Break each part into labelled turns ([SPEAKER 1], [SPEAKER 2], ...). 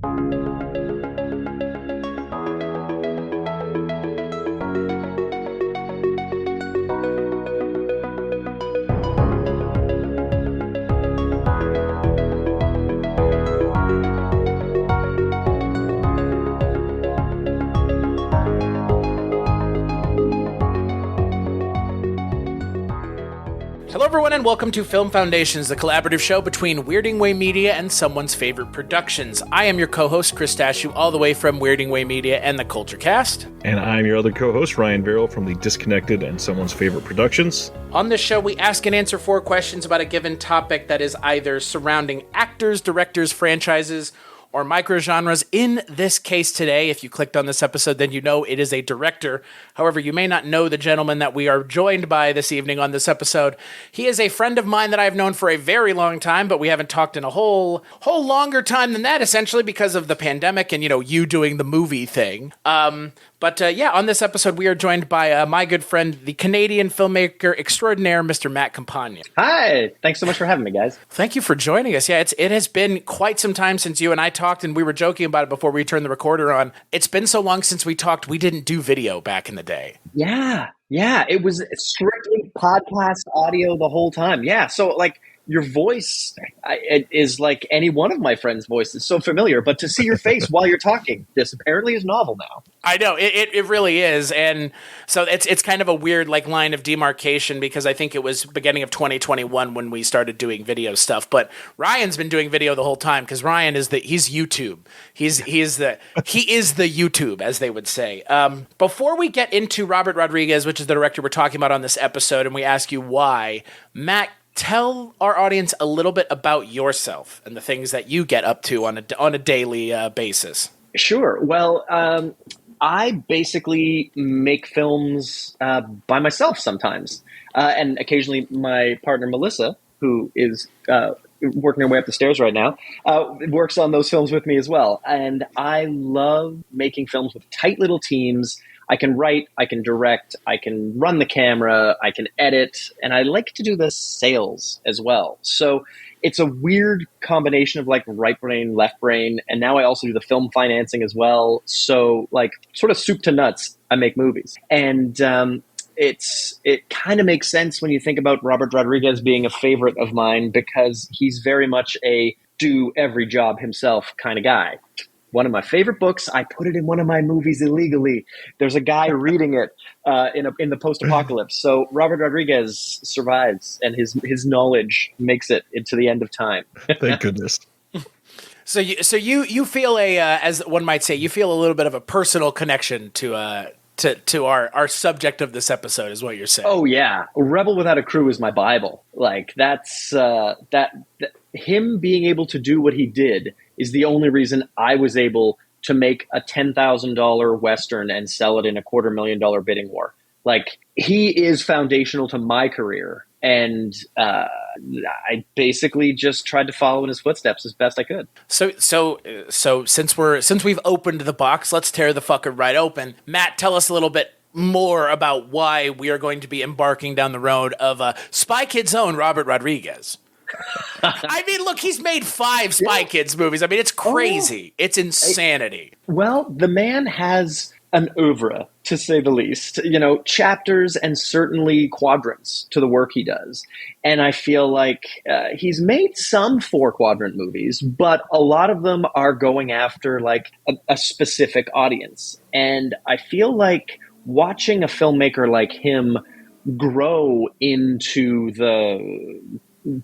[SPEAKER 1] Hello everyone and welcome to Film Foundations, the collaborative show between Weirding Way Media and someone's favorite productions. I am your co-host, Chris Dashew, all the way from Weirding Way Media and the Culture Cast.
[SPEAKER 2] And I'm your other co-host, Ryan Verrill from the Disconnected and Someone's Favorite Productions.
[SPEAKER 1] On this show, we ask and answer 4 questions about a given topic that is either surrounding actors, directors, franchises, or microgenres. In this case today, if you clicked on this episode, then you know it is a director. However, you may not know the gentleman that we are joined by this evening on this episode. He is a friend of mine that I've known for a very long time, but we haven't talked in a whole longer time than that, essentially because of the pandemic and, you doing the movie thing. But on this episode, we are joined by my good friend, the Canadian filmmaker extraordinaire, Mr. Matt Campagna.
[SPEAKER 3] Hi! Thanks so much for having me, guys.
[SPEAKER 1] Thank you for joining us. Yeah, it has been quite some time since you and I talked, and we were joking about it before we turned the recorder on. It's been so long since we talked, we didn't do video back in the day.
[SPEAKER 3] Yeah, it was strictly podcast audio the whole time. Yeah, so your voice is like any one of my friends' voices, so familiar, but to see your face while you're talking, this apparently is novel now.
[SPEAKER 1] I know, it really is, and so it's kind of a weird line of demarcation because I think it was beginning of 2021 when we started doing video stuff, but Ryan's been doing video the whole time because Ryan he's YouTube. He is the YouTube, as they would say. Before we get into Robert Rodriguez, which is the director we're talking about on this episode, and we ask you why, Matt, tell our audience a little bit about yourself and the things that you get up to on a daily basis.
[SPEAKER 3] Sure. Well, I basically make films by myself sometimes. And occasionally my partner, Melissa, who is working her way up the stairs right now, works on those films with me as well. And I love making films with tight little teams. I can write, I can direct, I can run the camera, I can edit, and I like to do the sales as well. So it's a weird combination of right brain, left brain, and now I also do the film financing as well. So sort of soup to nuts, I make movies. And it kind of makes sense when you think about Robert Rodriguez being a favorite of mine because he's very much a do every job himself kind of guy. One of my favorite books, I put it in one of my movies illegally. There's a guy reading it in the post-apocalypse. So Robert Rodriguez survives, and his knowledge makes it into the end of time.
[SPEAKER 2] Thank goodness.
[SPEAKER 1] So you feel as one might say, you feel a little bit of a personal connection to our subject of this episode, is what you're saying.
[SPEAKER 3] Oh yeah, Rebel Without a Crew is my Bible. That's him being able to do what he did is the only reason I was able to make a $10,000 Western and sell it in a $250,000 bidding war. He is foundational to my career. And I basically just tried to follow in his footsteps as best I could.
[SPEAKER 1] So since we've opened the box, let's tear the fucker right open. Matt, tell us a little bit more about why we are going to be embarking down the road of Spy Kids' own Robert Rodriguez. I mean, look, he's made 5 Spy Kids movies. I mean, it's crazy. It's insanity.
[SPEAKER 3] Well, the man has an oeuvre, to say the least. Chapters and certainly quadrants to the work he does. And I feel like he's made some 4-quadrant movies, but a lot of them are going after a specific audience. And I feel like watching a filmmaker like him grow into the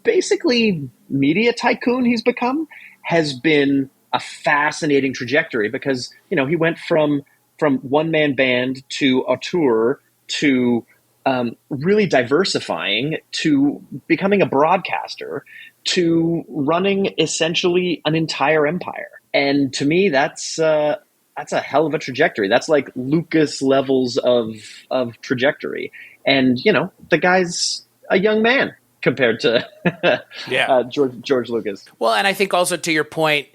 [SPEAKER 3] basically media tycoon he's become has been a fascinating trajectory because, he went from one-man band to a tour to really diversifying to becoming a broadcaster to running essentially an entire empire. And to me, that's a hell of a trajectory. That's like Lucas levels of trajectory. And, the guy's a young man compared to George Lucas.
[SPEAKER 1] Well, and I think also to your point,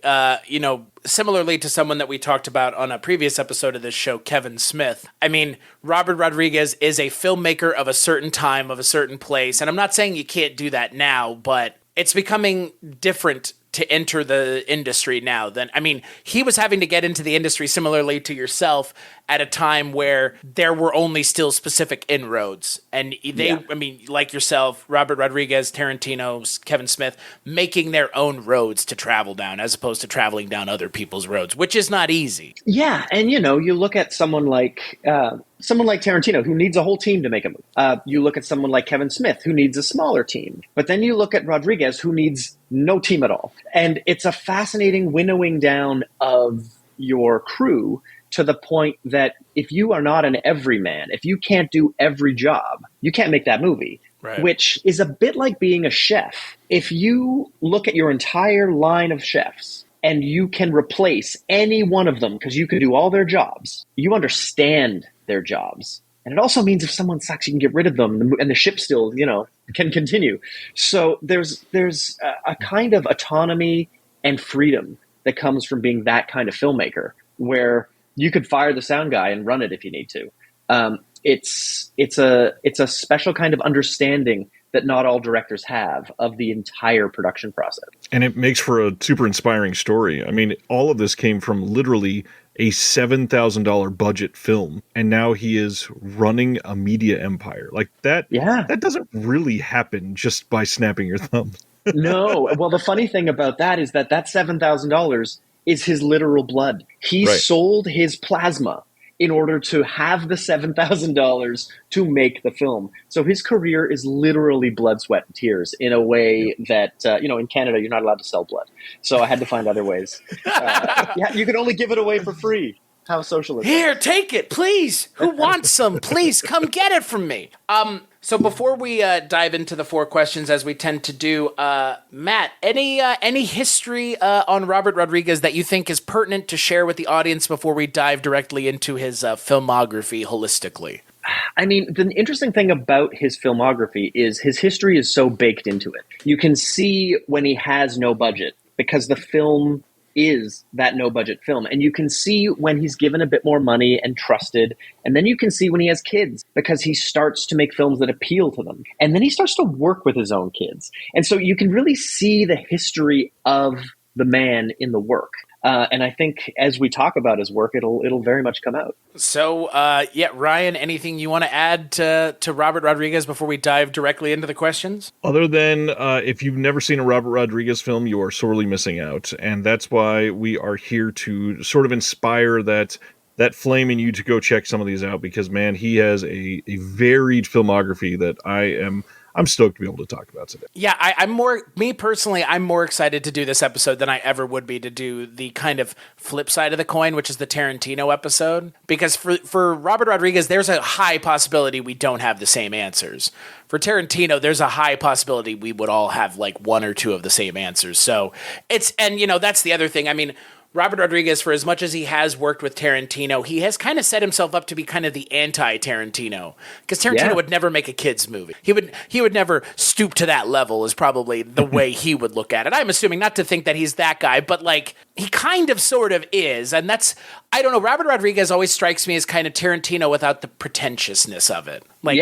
[SPEAKER 1] similarly to someone that we talked about on a previous episode of this show, Kevin Smith. I mean, Robert Rodriguez is a filmmaker of a certain time, of a certain place. And I'm not saying you can't do that now, but it's becoming different to enter the industry now than, I mean, he was having to get into the industry similarly to yourself at a time where there were only still specific inroads. And I mean, like yourself, Robert Rodriguez, Tarantino, Kevin Smith, making their own roads to travel down as opposed to traveling down other people's roads, which is not easy.
[SPEAKER 3] Yeah. And, you look at someone like Tarantino, who needs a whole team to make a movie. You look at someone like Kevin Smith, who needs a smaller team. But then you look at Rodriguez, who needs no team at all. And it's a fascinating winnowing down of your crew to the point that if you are not an everyman, if you can't do every job, you can't make that movie. Right. Which is a bit like being a chef. If you look at your entire line of chefs and you can replace any one of them because you can do all their jobs, you understand their jobs. And it also means if someone sucks, you can get rid of them and the ship still, can continue. So there's a kind of autonomy and freedom that comes from being that kind of filmmaker where you could fire the sound guy and run it if you need to. It's a special kind of understanding that not all directors have of the entire production process. And
[SPEAKER 2] it makes for a super inspiring story. I mean, all of this came from literally a $7,000 budget film, and now he is running a media empire. Like that, that doesn't really happen just by snapping your thumb.
[SPEAKER 3] No. Well, the funny thing about that is that $7,000 is his literal blood. He sold his plasma in order to have the $7,000 to make the film. So his career is literally blood, sweat, and tears in a way that, in Canada, you're not allowed to sell blood. So I had to find other ways. You can only give it away for free. How social is that?
[SPEAKER 1] Here, take it, please. Who wants some? Please, come get it from me. So before we dive into the 4 questions, as we tend to do, Matt, any history on Robert Rodriguez that you think is pertinent to share with the audience before we dive directly into his filmography holistically?
[SPEAKER 3] I mean, the interesting thing about his filmography is his history is so baked into it. You can see when he has no budget because the film is that no-budget film. And you can see when he's given a bit more money and trusted. And then you can see when he has kids because he starts to make films that appeal to them. And then he starts to work with his own kids. And so you can really see the history of the man in the work. And I think as we talk about his work, it'll very much come out.
[SPEAKER 1] So, Ryan, anything you want to add to Robert Rodriguez before we dive directly into the questions?
[SPEAKER 2] Other than if you've never seen a Robert Rodriguez film, you are sorely missing out. And that's why we are here to sort of inspire that flame in you to go check some of these out because, man, he has a varied filmography that I'm stoked to be able to talk about today.
[SPEAKER 1] Yeah, I'm more excited to do this episode than I ever would be to do the kind of flip side of the coin, which is the Tarantino episode. Because for Robert Rodriguez, there's a high possibility we don't have the same answers. For Tarantino, there's a high possibility we would all have like 1 or 2 of the same answers. So that's the other thing. I mean, Robert Rodriguez, for as much as he has worked with Tarantino, he has kind of set himself up to be kind of the anti-Tarantino. Because Tarantino would never make a kid's movie. He would never stoop to that level is probably the way he would look at it. I'm assuming not to think that he's that guy, but like he kind of sort of is. And that's, I don't know, Robert Rodriguez always strikes me as kind of Tarantino without the pretentiousness of it. Like,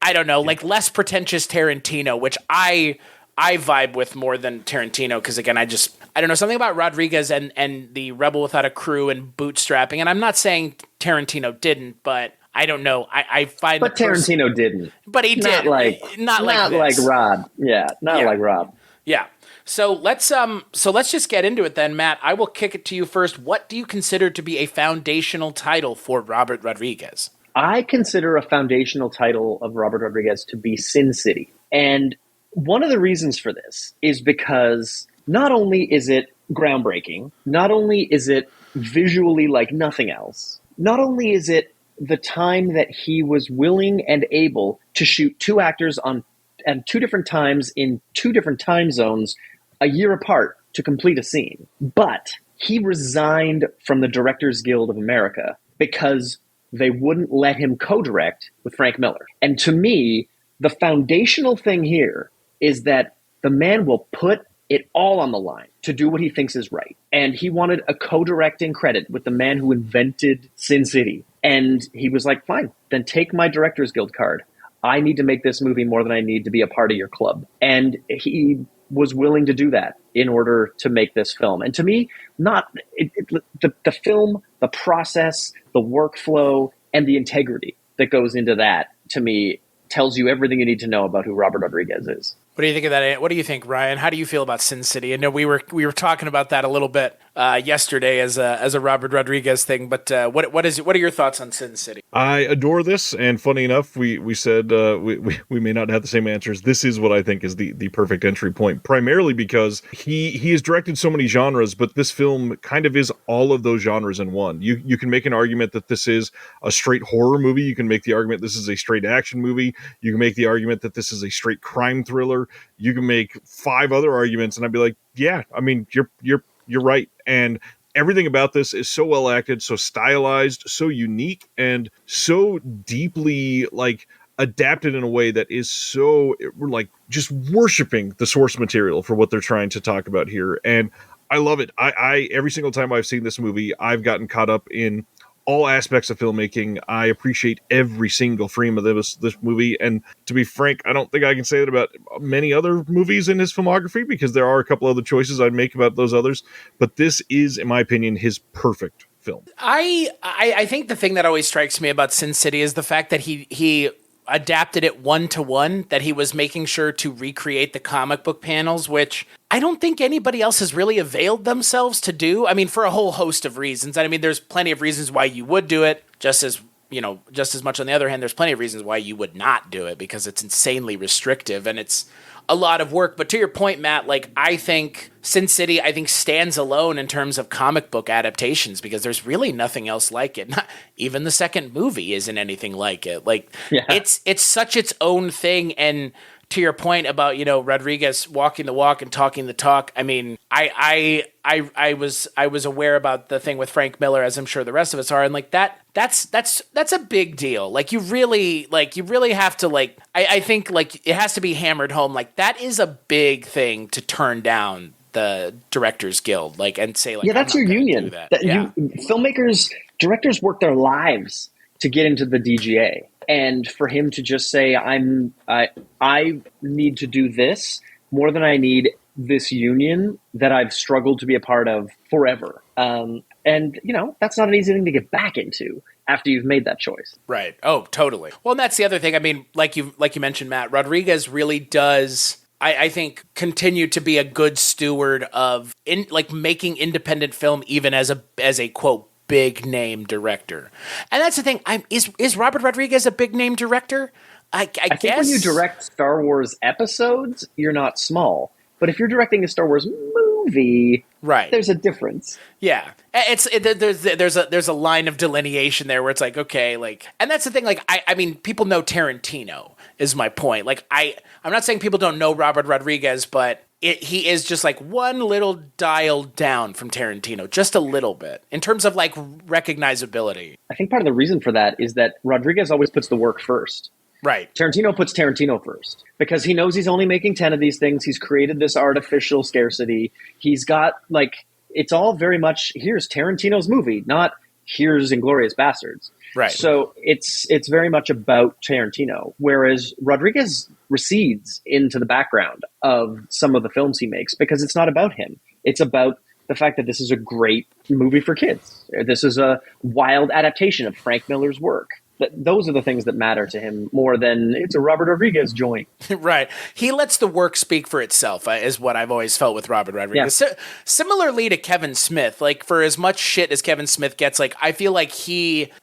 [SPEAKER 1] I don't know, like less pretentious Tarantino, which I vibe with more than Tarantino because, again, I don't know, something about Rodriguez and the Rebel Without a Crew and bootstrapping, and I'm not saying Tarantino didn't, but I don't know. I find
[SPEAKER 3] But Tarantino didn't.
[SPEAKER 1] But he did. Not
[SPEAKER 3] like Rob. Yeah, not like Rob.
[SPEAKER 1] Yeah. So let's just get into it then, Matt. I will kick it to you first. What do you consider to be a foundational title for Robert Rodriguez?
[SPEAKER 3] I consider a foundational title of Robert Rodriguez to be Sin City. And one of the reasons for this is because not only is it groundbreaking, not only is it visually like nothing else, not only is it the time that he was willing and able to shoot 2 actors at 2 different times in 2 different time zones a year apart to complete a scene, but he resigned from the Directors Guild of America because they wouldn't let him co-direct with Frank Miller. And to me, the foundational thing here is that the man will put it all on the line to do what he thinks is right. And he wanted a co-directing credit with the man who invented Sin City. And he was like, fine, then take my Directors Guild card. I need to make this movie more than I need to be a part of your club. And he was willing to do that in order to make this film. And to me, the film, the process, the workflow, and the integrity that goes into that, to me, tells you everything you need to know about who Robert Rodriguez is.
[SPEAKER 1] What do you think of that? What do you think, Ryan? How do you feel about Sin City? I know we were talking about that a little bit yesterday as a Robert Rodriguez thing, but what are your thoughts on Sin City?
[SPEAKER 2] I adore this, and funny enough, we said we may not have the same answers. This is what I think is the perfect entry point, primarily because he has directed so many genres, but this film kind of is all of those genres in one. You can make an argument that this is a straight horror movie. You can make the argument this is a straight action movie. You can make the argument that this is a straight crime thriller. You can make 5 other arguments, and I'd be like, yeah, I mean, you're right. And everything about this is so well acted, so stylized, so unique, and so deeply like adapted in a way that is so like just worshiping the source material for what they're trying to talk about here. And I love it. I every single time I've seen this movie, I've gotten caught up in all aspects of filmmaking. I appreciate every single frame of this movie. And to be frank, I don't think I can say that about many other movies in his filmography, because there are a couple other choices I'd make about those others. But this is, in my opinion, his perfect film.
[SPEAKER 1] I think the thing that always strikes me about Sin City is the fact that he adapted it 1-to-1, that he was making sure to recreate the comic book panels, which I don't think anybody else has really availed themselves to do. I mean, for a whole host of reasons. I mean, there's plenty of reasons why you would do it, just as much on the other hand, there's plenty of reasons why you would not do it, because it's insanely restrictive and it's a lot of work. But to your point, Matt, like, I think Sin City, stands alone in terms of comic book adaptations, because there's really nothing else like it. Even the second movie isn't anything like it. Like, yeah. It's such its own thing. And to your point about, Rodriguez walking the walk and talking the talk, I mean, I was aware about the thing with Frank Miller, as I'm sure the rest of us are, and like that's a big deal. Like, you really have to, like, I think, like, it has to be hammered home. Like, that is a big thing to turn down the Directors Guild, like, and say, like,
[SPEAKER 3] yeah, that's your union. Directors work their lives to get into the DGA. And for him to just say, I need to do this more than I need this union that I've struggled to be a part of forever. And, that's not an easy thing to get back into after you've made that choice.
[SPEAKER 1] Right. Oh, totally. Well, and that's the other thing. I mean, like you mentioned, Matt, Rodriguez really does, I think, continue to be a good steward of making independent film, even as a quote, big name director. And that's the thing. Is Robert Rodriguez a big name director? I guess.
[SPEAKER 3] Think when you direct Star Wars episodes, you're not small. But if you're directing a Star Wars movie, right, there's a difference.
[SPEAKER 1] Yeah, there's a line of delineation there where it's like, okay, like, and that's the thing. Like, I mean, people know Tarantino is my point. Like, I'm not saying people don't know Robert Rodriguez, but he is just like one little dial down from Tarantino, just a little bit, in terms of like recognizability.
[SPEAKER 3] I think part of the reason for that is that Rodriguez always puts the work first.
[SPEAKER 1] Right.
[SPEAKER 3] Tarantino puts Tarantino first because he knows he's only making 10 of these things. He's created this artificial scarcity. He's got, like, it's all very much, here's Tarantino's movie, not here's Inglourious Bastards.
[SPEAKER 1] Right.
[SPEAKER 3] So it's very much about Tarantino, whereas Rodriguez recedes into the background of some of the films he makes because it's not about him. It's about the fact that this is a great movie for kids. This is a wild adaptation of Frank Miller's work. Those are the things that matter to him more than it's a Robert Rodriguez joint.
[SPEAKER 1] Right. He lets the work speak for itself, is what I've always felt with Robert Rodriguez. Yeah. Similarly to Kevin Smith, like, for as much shit as Kevin Smith gets, like, I feel like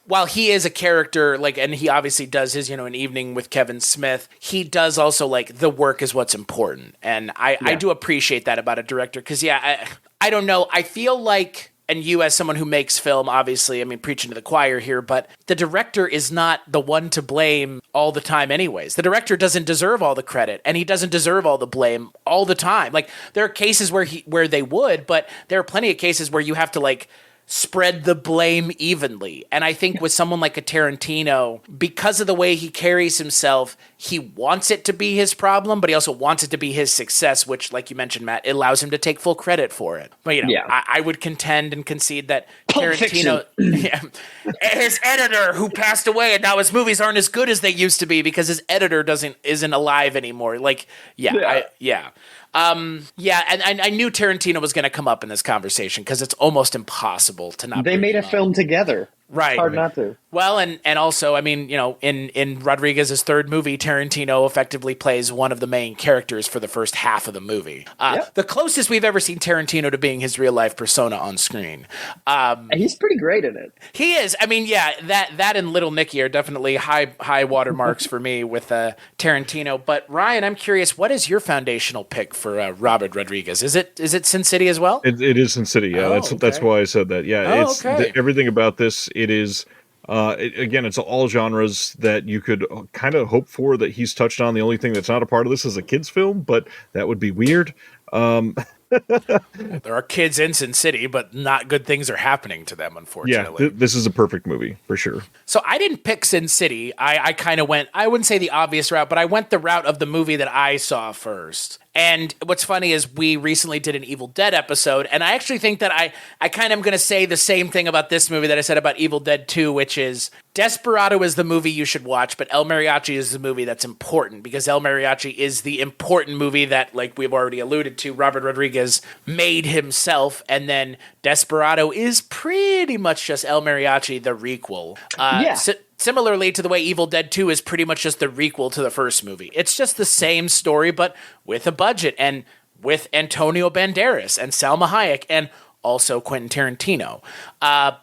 [SPEAKER 1] while he is a character, like, and he obviously does his, An Evening with Kevin Smith, he does also, like, the work is what's important. And I do appreciate that about a director because, I don't know. I feel like, and you as someone who makes film, obviously, I mean, preaching to the choir here, but the director is not the one to blame all the time anyways. The director doesn't deserve all the credit, and he doesn't deserve all the blame all the time. Like, there are cases where they would, but there are plenty of cases where you have to, like, spread the blame evenly. And I think with someone like a Tarantino, because of the way he carries himself, he wants it to be his problem, but he also wants it to be his success, which, like you mentioned, Matt, it allows him to take full credit for it. But, I would contend and concede that Tarantino, his editor who passed away, and now his movies aren't as good as they used to be because his editor isn't alive anymore. Like, Yeah, and I knew Tarantino was going to come up in this conversation because it's almost impossible to not.
[SPEAKER 3] They
[SPEAKER 1] bring
[SPEAKER 3] made
[SPEAKER 1] him
[SPEAKER 3] a
[SPEAKER 1] up.
[SPEAKER 3] film together.
[SPEAKER 1] Right.
[SPEAKER 3] It's hard not to.
[SPEAKER 1] Well, and also, I mean, in Rodriguez's third movie, Tarantino effectively plays one of the main characters for the first half of the movie.
[SPEAKER 3] Yep.
[SPEAKER 1] The closest we've ever seen Tarantino to being his real life persona on screen.
[SPEAKER 3] And he's pretty great in it.
[SPEAKER 1] He is. I mean, yeah, that and Little Nicky are definitely high watermarks for me with Tarantino. But Ryan, I'm curious, what is your foundational pick for Robert Rodriguez? Is it Sin City as well?
[SPEAKER 2] It is Sin City. Yeah, that's why I said that. Yeah, it's everything about this. It is. Again, it's all genres that you could kind of hope for that he's touched on. The only thing that's not a part of this is a kid's film, but that would be weird.
[SPEAKER 1] There are kids in Sin City, but not good things are happening to them, unfortunately.
[SPEAKER 2] Yeah, this is a perfect movie, for sure.
[SPEAKER 1] So I didn't pick Sin City. I kind of went, I wouldn't say the obvious route, but I went the route of the movie that I saw first. And what's funny is we recently did an Evil Dead episode, and I actually think that I kind of am going to say the same thing about this movie that I said about Evil Dead 2, which is Desperado is the movie you should watch, but El Mariachi is the movie that's important, because El Mariachi is the important movie that, like we've already alluded to, Robert Rodriguez made himself, and then Desperado is pretty much just El Mariachi, the requel. Similarly to the way Evil Dead 2 is pretty much just the requel to the first movie. It's just the same story, but with a budget and with Antonio Banderas and Salma Hayek and also Quentin Tarantino. I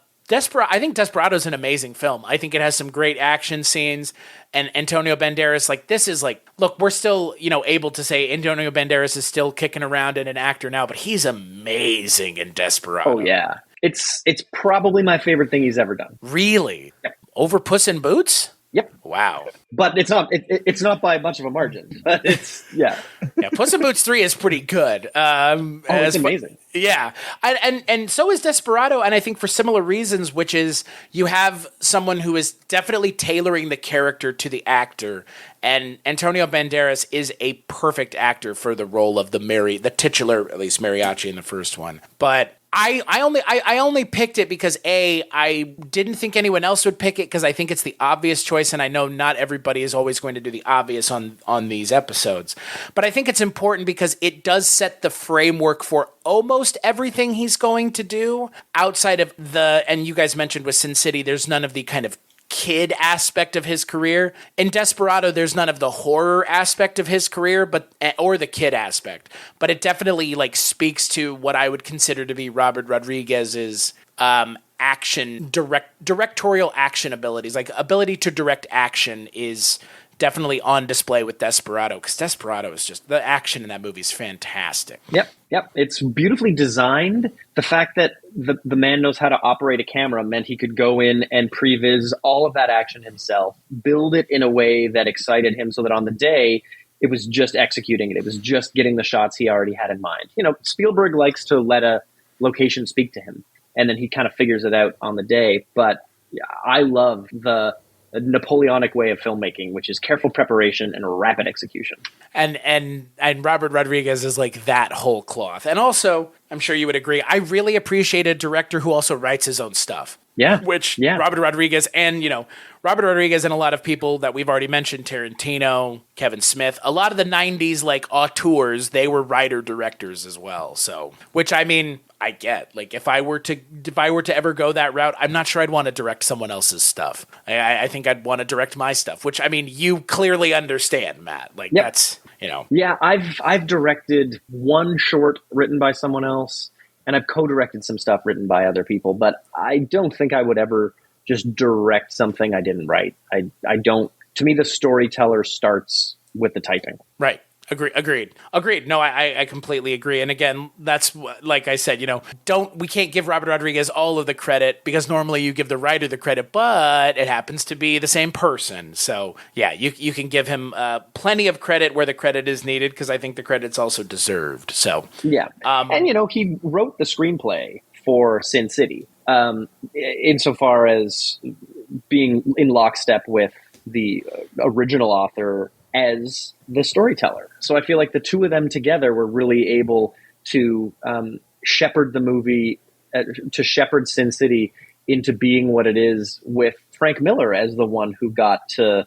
[SPEAKER 1] think Desperado is an amazing film. I think it has some great action scenes, and Antonio Banderas, like, this is like, look, we're still, able to say Antonio Banderas is still kicking around and an actor now, but he's amazing in Desperado.
[SPEAKER 3] Oh yeah. It's probably my favorite thing he's ever done.
[SPEAKER 1] Really?
[SPEAKER 3] Yep.
[SPEAKER 1] Over Puss in Boots?
[SPEAKER 3] Yep.
[SPEAKER 1] Wow.
[SPEAKER 3] But it's not by much of a margin. But it's
[SPEAKER 1] Yeah, Puss in Boots 3 is pretty good.
[SPEAKER 3] it's amazing.
[SPEAKER 1] Yeah. And so is Desperado, and I think for similar reasons, which is you have someone who is definitely tailoring the character to the actor, and Antonio Banderas is a perfect actor for the role of the titular, at least, mariachi in the first one. But I only picked it because I didn't think anyone else would pick it, because I think it's the obvious choice, and I know not everybody is always going to do the obvious on these episodes. But I think it's important because it does set the framework for almost everything he's going to do outside of and you guys mentioned with Sin City, there's none of the kind of kid aspect of his career. In Desperado, there's none of the horror aspect of his career, or the kid aspect. But it definitely speaks to what I would consider to be Robert Rodriguez's directorial action abilities. Like, ability to direct action is definitely on display with Desperado, because Desperado is just, the action in that movie is fantastic.
[SPEAKER 3] Yep. It's beautifully designed. The fact that the man knows how to operate a camera meant he could go in and previs all of that action himself, build it in a way that excited him, so that on the day, it was just executing it. It was just getting the shots he already had in mind. Spielberg likes to let a location speak to him, and then he kind of figures it out on the day. But I love the Napoleonic way of filmmaking, which is careful preparation and rapid execution.
[SPEAKER 1] And Robert Rodriguez is like that whole cloth. And also, I'm sure you would agree, I really appreciate a director who also writes his own stuff.
[SPEAKER 3] Yeah.
[SPEAKER 1] Robert Rodriguez and a lot of people that we've already mentioned, Tarantino, Kevin Smith, a lot of the 90s auteurs, they were writer-directors as well. So, which, I mean, I get. If I were to ever go that route, I'm not sure I'd want to direct someone else's stuff. I think I'd want to direct my stuff, which, I mean, you clearly understand, Matt. That's,
[SPEAKER 3] Yeah, I've directed one short written by someone else, and I've co-directed some stuff written by other people, but I don't think I would ever just direct something I didn't write. I don't. To me, the storyteller starts with the typing.
[SPEAKER 1] Right. Agreed. No, I completely agree. And again, that's like I said, we can't give Robert Rodriguez all of the credit, because normally you give the writer the credit, but it happens to be the same person. So yeah, you can give him plenty of credit where the credit is needed, because I think the credit's also deserved. So
[SPEAKER 3] yeah, and he wrote the screenplay for Sin City, insofar as being in lockstep with the original author as the storyteller. So I feel like the two of them together were really able to shepherd the movie, to shepherd Sin City into being what it is, with Frank Miller as the one who got to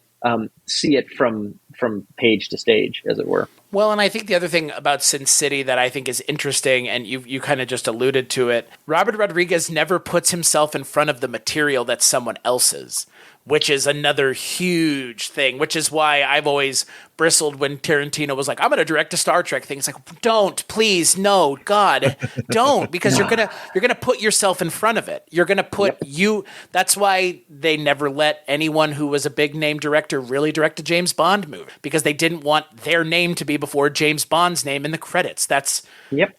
[SPEAKER 3] see it from from page to stage, as it were.
[SPEAKER 1] Well, and I think the other thing about Sin City that I think is interesting, and you kind of just alluded to it, Robert Rodriguez never puts himself in front of the material that's someone else's, which is another huge thing, which is why I've always bristled when Tarantino was like, I'm going to direct a Star Trek thing. It's like, don't, please, no, God, don't, because you're going to put yourself in front of it. You're going to put that's why they never let anyone who was a big name director really direct a James Bond movie, because they didn't want their name to be before James Bond's name in the credits. That's,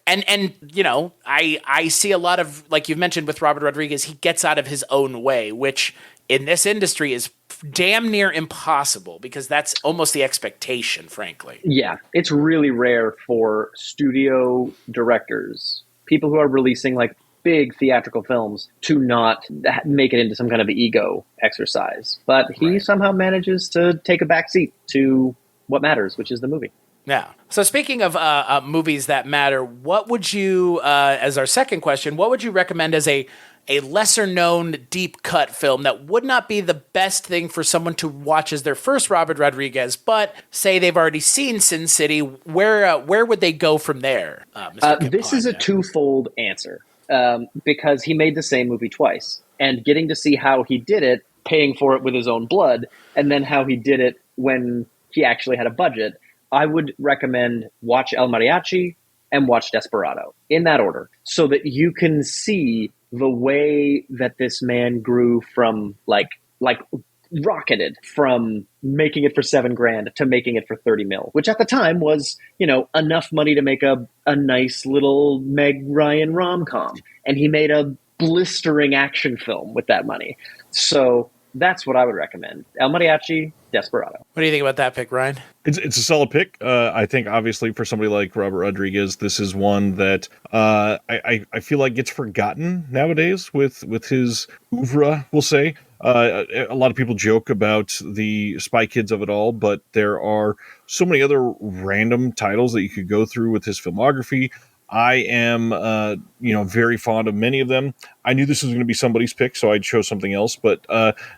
[SPEAKER 1] and you know, I see a lot of, like you've mentioned with Robert Rodriguez, he gets out of his own way, which in this industry is damn near impossible, because that's almost the expectation, frankly.
[SPEAKER 3] Yeah, it's really rare for studio directors, people who are releasing like big theatrical films, to not make it into some kind of ego exercise. But he somehow manages to take a backseat to what matters, which is the movie.
[SPEAKER 1] Yeah. So speaking of movies that matter, what would you, as our second question, what would you recommend as a lesser-known deep-cut film that would not be the best thing for someone to watch as their first Robert Rodriguez, but say they've already seen Sin City? Where would they go from there, Mr. Campagna?
[SPEAKER 3] This is a twofold answer, because he made the same movie twice, and getting to see how he did it, paying for it with his own blood, and then how he did it when he actually had a budget, I would recommend watch El Mariachi and watch Desperado, in that order, so that you can see the way that this man grew from like rocketed from making it for $7,000 to making it for 30 mil, which at the time was, you know, enough money to make a nice little Meg Ryan rom-com. And he made a blistering action film with that money. So that's what I would recommend. El Mariachi, Desperado.
[SPEAKER 1] What do you think about that pick, Ryan?
[SPEAKER 2] It's a solid pick. I think obviously for somebody like Robert Rodriguez, this is one that I feel like gets forgotten nowadays with his oeuvre, we'll say. A lot of people joke about the Spy Kids of it all, but there are so many other random titles that you could go through with his filmography. I am, very fond of many of them. I knew this was going to be somebody's pick, so I'd chose something else. But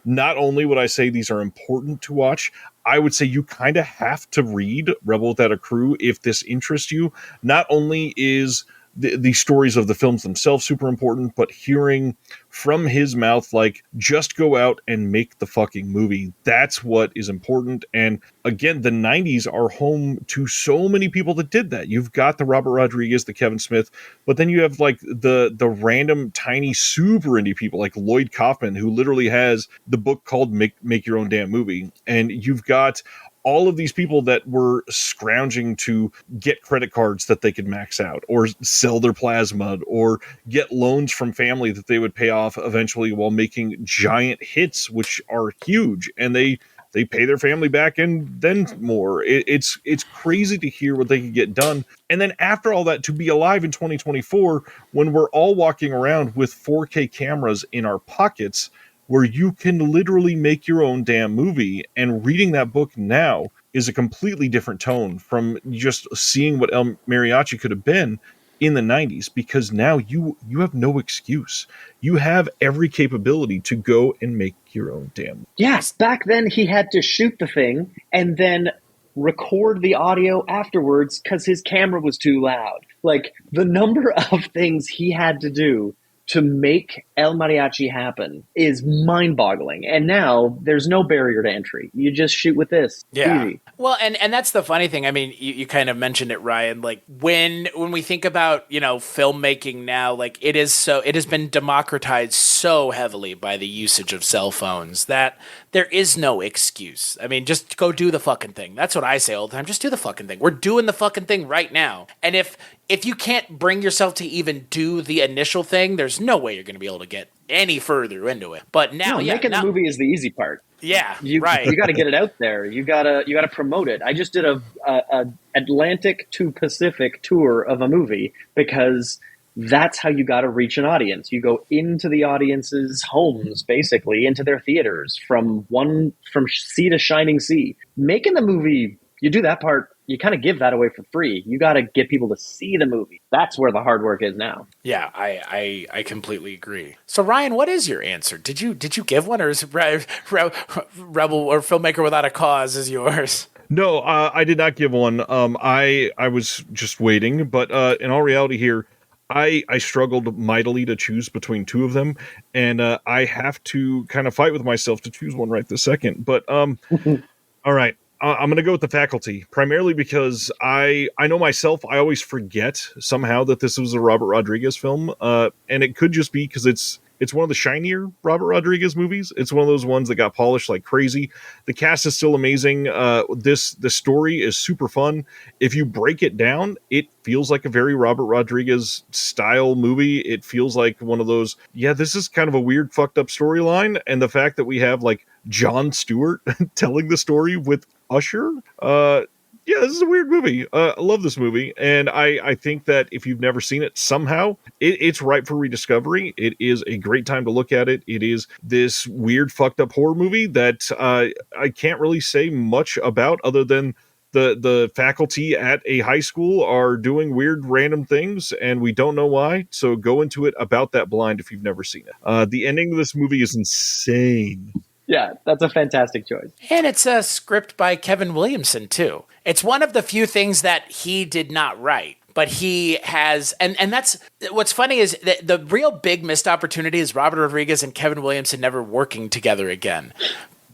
[SPEAKER 2] not only would I say these are important to watch, I would say you kind of have to read Rebel Without a Crew if this interests you. Not only is the stories of the films themselves super important, but hearing from his mouth, like, just go out and make the fucking movie. That's what is important. And again, the 90s are home to so many people that did that. You've got the Robert Rodriguez, the Kevin Smith, but then you have like the random tiny super indie people like Lloyd Kaufman, who literally has the book called Make Your Own Damn Movie. And you've got all of these people that were scrounging to get credit cards that they could max out, or sell their plasma, or get loans from family that they would pay off eventually while making giant hits, which are huge, and they pay their family back and then more. It's crazy to hear what they can get done. And then after all that, to be alive in 2024, when we're all walking around with 4K cameras in our pockets, where you can literally make your own damn movie. And reading that book now is a completely different tone from just seeing what El Mariachi could have been in the 90s, because now you have no excuse. You have every capability to go and make your own damn movie.
[SPEAKER 3] Yes, back then he had to shoot the thing and then record the audio afterwards because his camera was too loud. Like, the number of things he had to do to make El Mariachi happen is mind-boggling. And now there's no barrier to entry. You just shoot with this.
[SPEAKER 1] Yeah.
[SPEAKER 3] Easy.
[SPEAKER 1] Well, and that's the funny thing. I mean, you kind of mentioned it, Ryan. Like, when we think about, filmmaking now, like, it has been democratized so heavily by the usage of cell phones that there is no excuse. I mean, just go do the fucking thing. That's what I say all the time. Just do the fucking thing. We're doing the fucking thing right now. And if you can't bring yourself to even do the initial thing, there's no way you're going to be able to get any further into it. But now,
[SPEAKER 3] making the movie is the easy part.
[SPEAKER 1] Yeah,
[SPEAKER 3] right. You got to get it out there. You got to promote it. I just did a Atlantic to Pacific tour of a movie because that's how you got to reach an audience. You go into the audience's homes, basically, into their theaters from sea to shining sea. Making the movie, you do that part. You kind of give that away for free. You got to get people to see the movie. That's where the hard work is now.
[SPEAKER 1] Yeah, I completely agree. So Ryan, what is your answer? Did you give one, or is Rebel or Filmmaker Without a Cause is yours?
[SPEAKER 2] No, I did not give one. I was just waiting, but in all reality here, I struggled mightily to choose between two of them, and I have to kind of fight with myself to choose one right this second. But all right. I'm going to go with The Faculty, primarily because I know myself, I always forget somehow that this was a Robert Rodriguez film, and it could just be because it's one of the shinier Robert Rodriguez movies. It's one of those ones that got polished like crazy. The cast is still amazing. The story is super fun. If you break it down, it feels like a very Robert Rodriguez style movie. It feels like one of those, yeah, this is kind of a weird, fucked up storyline, and the fact that we have like Jon Stewart telling the story with Usher. Yeah, this is a weird movie. I love this movie, and I think that if you've never seen it, somehow it's ripe for rediscovery. It is a great time to look at it. It is this weird, fucked up horror movie that I can't really say much about other than the faculty at a high school are doing weird, random things, and we don't know why. So go into it about that blind if you've never seen it. The ending of this movie is insane.
[SPEAKER 3] Yeah, that's a fantastic choice.
[SPEAKER 1] And it's a script by Kevin Williamson, too. It's one of the few things that he did not write, but he has, and that's, what's funny is that the real big missed opportunity is Robert Rodriguez and Kevin Williamson never working together again.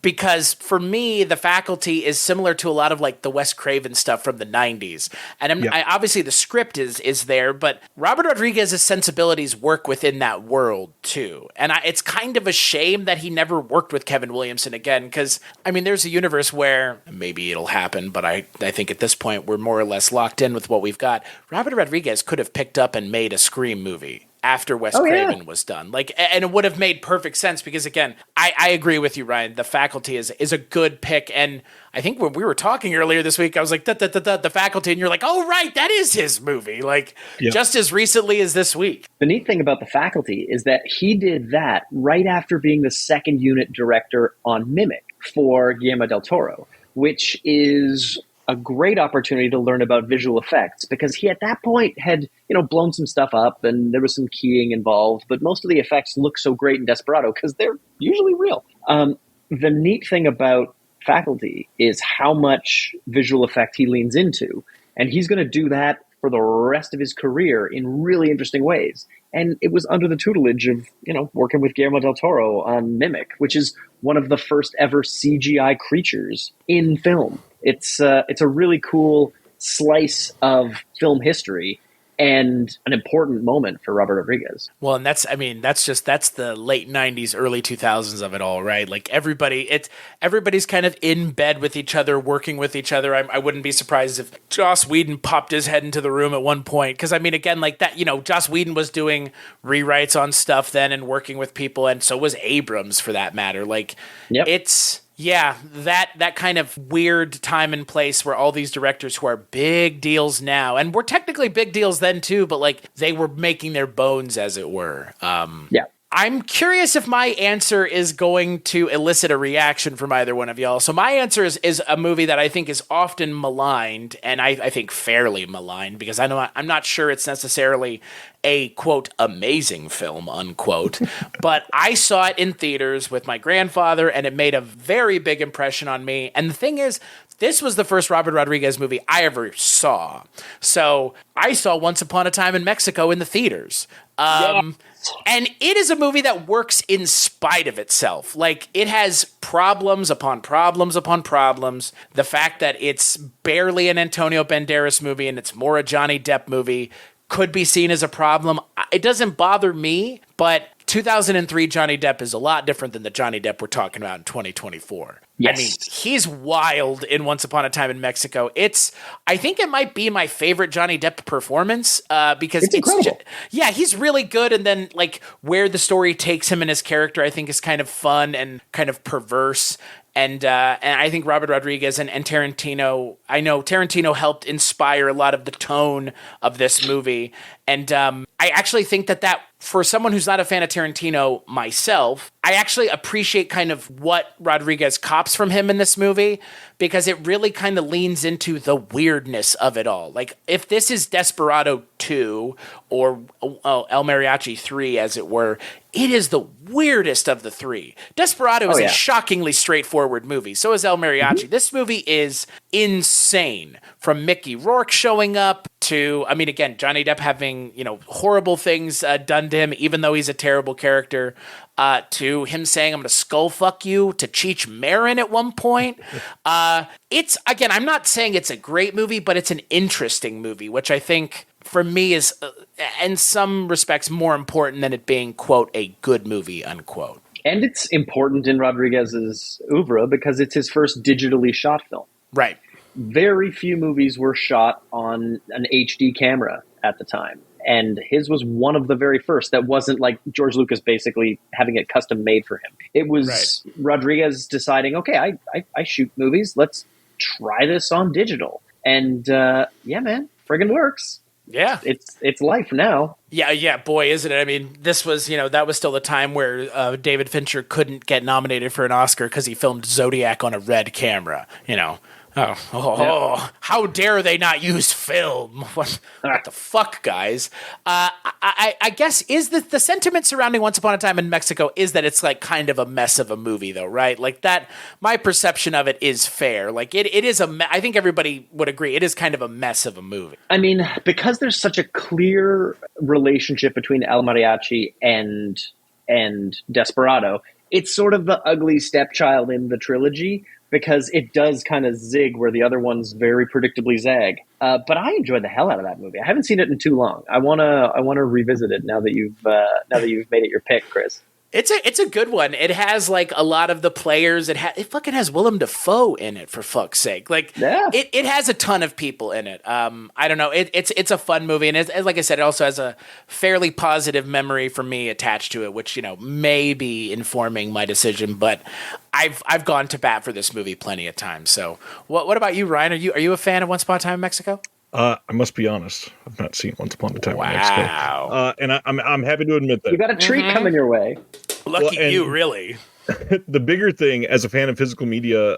[SPEAKER 1] Because for me, The Faculty is similar to a lot of like the Wes Craven stuff from the 90s. And obviously the script is there, but Robert Rodriguez's sensibilities work within that world too. And it's kind of a shame that he never worked with Kevin Williamson again. Because, I mean, there's a universe where maybe it'll happen, but I think at this point we're more or less locked in with what we've got. Robert Rodriguez could have picked up and made a Scream movie after Wes Craven was done. Like, and it would have made perfect sense because, again, I agree with you, Ryan. The Faculty is a good pick. And I think when we were talking earlier this week, I was like, The Faculty. And you're like, oh, right, that is his movie. Like, just as recently as this week.
[SPEAKER 3] The neat thing about The Faculty is that he did that right after being the second unit director on Mimic for Guillermo del Toro, which is a great opportunity to learn about visual effects because he at that point had, blown some stuff up and there was some keying involved, but most of the effects look so great in Desperado because they're usually real. The neat thing about Faculty is how much visual effect he leans into, and he's going to do that for the rest of his career in really interesting ways. And it was under the tutelage of, working with Guillermo del Toro on Mimic, which is one of the first ever CGI creatures in film. It's a really cool slice of film history and an important moment for Robert Rodriguez.
[SPEAKER 1] Well, and that's the late 90s, early 2000s of it all, right? Like everybody's kind of in bed with each other, working with each other. I wouldn't be surprised if Joss Whedon popped his head into the room at one point. Because, I mean, again, like that, Joss Whedon was doing rewrites on stuff then and working with people. And so was Abrams, for that matter. Like, it's... Yeah, that kind of weird time and place where all these directors who are big deals now, and were technically big deals then too, but like they were making their bones, as it were. I'm curious if my answer is going to elicit a reaction from either one of y'all. So my answer is a movie that I think is often maligned, and I think fairly maligned, because I'm not sure it's necessarily a, quote, amazing film, unquote. But I saw it in theaters with my grandfather, and it made a very big impression on me. And the thing is, this was the first Robert Rodriguez movie I ever saw. So I saw Once Upon a Time in Mexico in the theaters. And it is a movie that works in spite of itself. Like, it has problems upon problems upon problems. The fact that it's barely an Antonio Banderas movie and it's more a Johnny Depp movie could be seen as a problem. It doesn't bother me, but 2003 Johnny Depp is a lot different than the Johnny Depp we're talking about in 2024.
[SPEAKER 3] Yes.
[SPEAKER 1] I mean, he's wild in Once Upon a Time in Mexico. I think it might be my favorite Johnny Depp performance because
[SPEAKER 3] it's incredible.
[SPEAKER 1] He's really good. And then like where the story takes him and his character, I think is kind of fun and kind of perverse. And I think Robert Rodriguez and Tarantino, I know Tarantino helped inspire a lot of the tone of this movie. And I actually think that for someone who's not a fan of Tarantino myself, I actually appreciate kind of what Rodriguez cops from him in this movie, because it really kind of leans into the weirdness of it all. Like, if this is Desperado 2 or El Mariachi 3, as it were, it is the weirdest of the three. Desperado is a shockingly straightforward movie. So is El Mariachi. Mm-hmm. This movie is insane. From Mickey Rourke showing up to, I mean, again, Johnny Depp having, horrible things done to him, even though he's a terrible character, to him saying, I'm going to skull fuck you, to Cheech Marin at one point. It's, again, I'm not saying it's a great movie, but it's an interesting movie, which I think for me is, in some respects, more important than it being, quote, a good movie, unquote.
[SPEAKER 3] And it's important in Rodriguez's oeuvre because it's his first digitally shot film.
[SPEAKER 1] Right.
[SPEAKER 3] Very few movies were shot on an HD camera at the time. And his was one of the very first that wasn't like George Lucas basically having it custom made for him. It was Rodriguez deciding, okay, I shoot movies. Let's try this on digital. And yeah, man, friggin' works.
[SPEAKER 1] Yeah.
[SPEAKER 3] It's life now.
[SPEAKER 1] Yeah, boy, isn't it? I mean, this was, that was still the time where David Fincher couldn't get nominated for an Oscar because he filmed Zodiac on a red camera, How dare they not use film? What the fuck, guys? I guess is the sentiment surrounding Once Upon a Time in Mexico is that it's like kind of a mess of a movie, though, right? Like that, my perception of it is fair. Like it is I think everybody would agree it is kind of a mess of a movie.
[SPEAKER 3] I mean, because there's such a clear relationship between El Mariachi and Desperado, it's sort of the ugly stepchild in the trilogy. Because it does kind of zig where the other ones very predictably zag. But I enjoyed the hell out of that movie. I haven't seen it in too long. I wanna revisit it now that you've made it your pick, Chris.
[SPEAKER 1] It's a good one. It has like a lot of the players. It fucking has Willem Dafoe in it, for fuck's sake. Like it has a ton of people in it. I don't know. It's a fun movie, and like I said, it also has a fairly positive memory for me attached to it, which may be informing my decision. But I've gone to bat for this movie plenty of times. So what about you, Ryan? Are you a fan of Once Upon a Time in Mexico?
[SPEAKER 2] I must be honest. I've not seen Once Upon a Time in Mexico. And I'm happy to admit that.
[SPEAKER 3] You got a treat coming your way.
[SPEAKER 1] Lucky you, really.
[SPEAKER 2] The bigger thing, as a fan of physical media,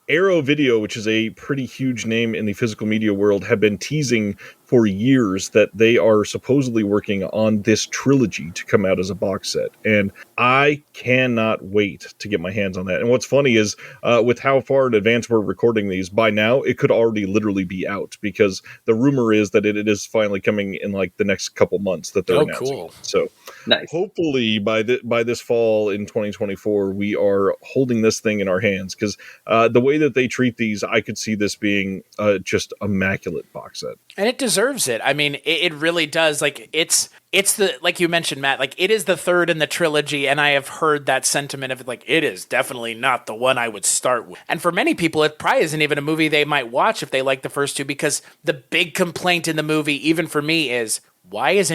[SPEAKER 2] Arrow Video, which is a pretty huge name in the physical media world, have been teasing for years that they are supposedly working on this trilogy to come out as a box set. And I cannot wait to get my hands on that. And what's funny is, with how far in advance we're recording these, by now it could already literally be out, because the rumor is that it is finally coming in like the next couple months that they're announcing. Cool. So
[SPEAKER 3] nice.
[SPEAKER 2] Hopefully by this fall in 2024, we are holding this thing in our hands, because the way that they treat these, I could see this being just immaculate box set.
[SPEAKER 1] And it deserves it. I mean, it really does. Like it's the, like you mentioned, Matt, like it is the third in the trilogy. And I have heard that sentiment of like, it is definitely not the one I would start with. And for many people, it probably isn't even a movie they might watch if they like the first two, because the big complaint in the movie, even for me, is why is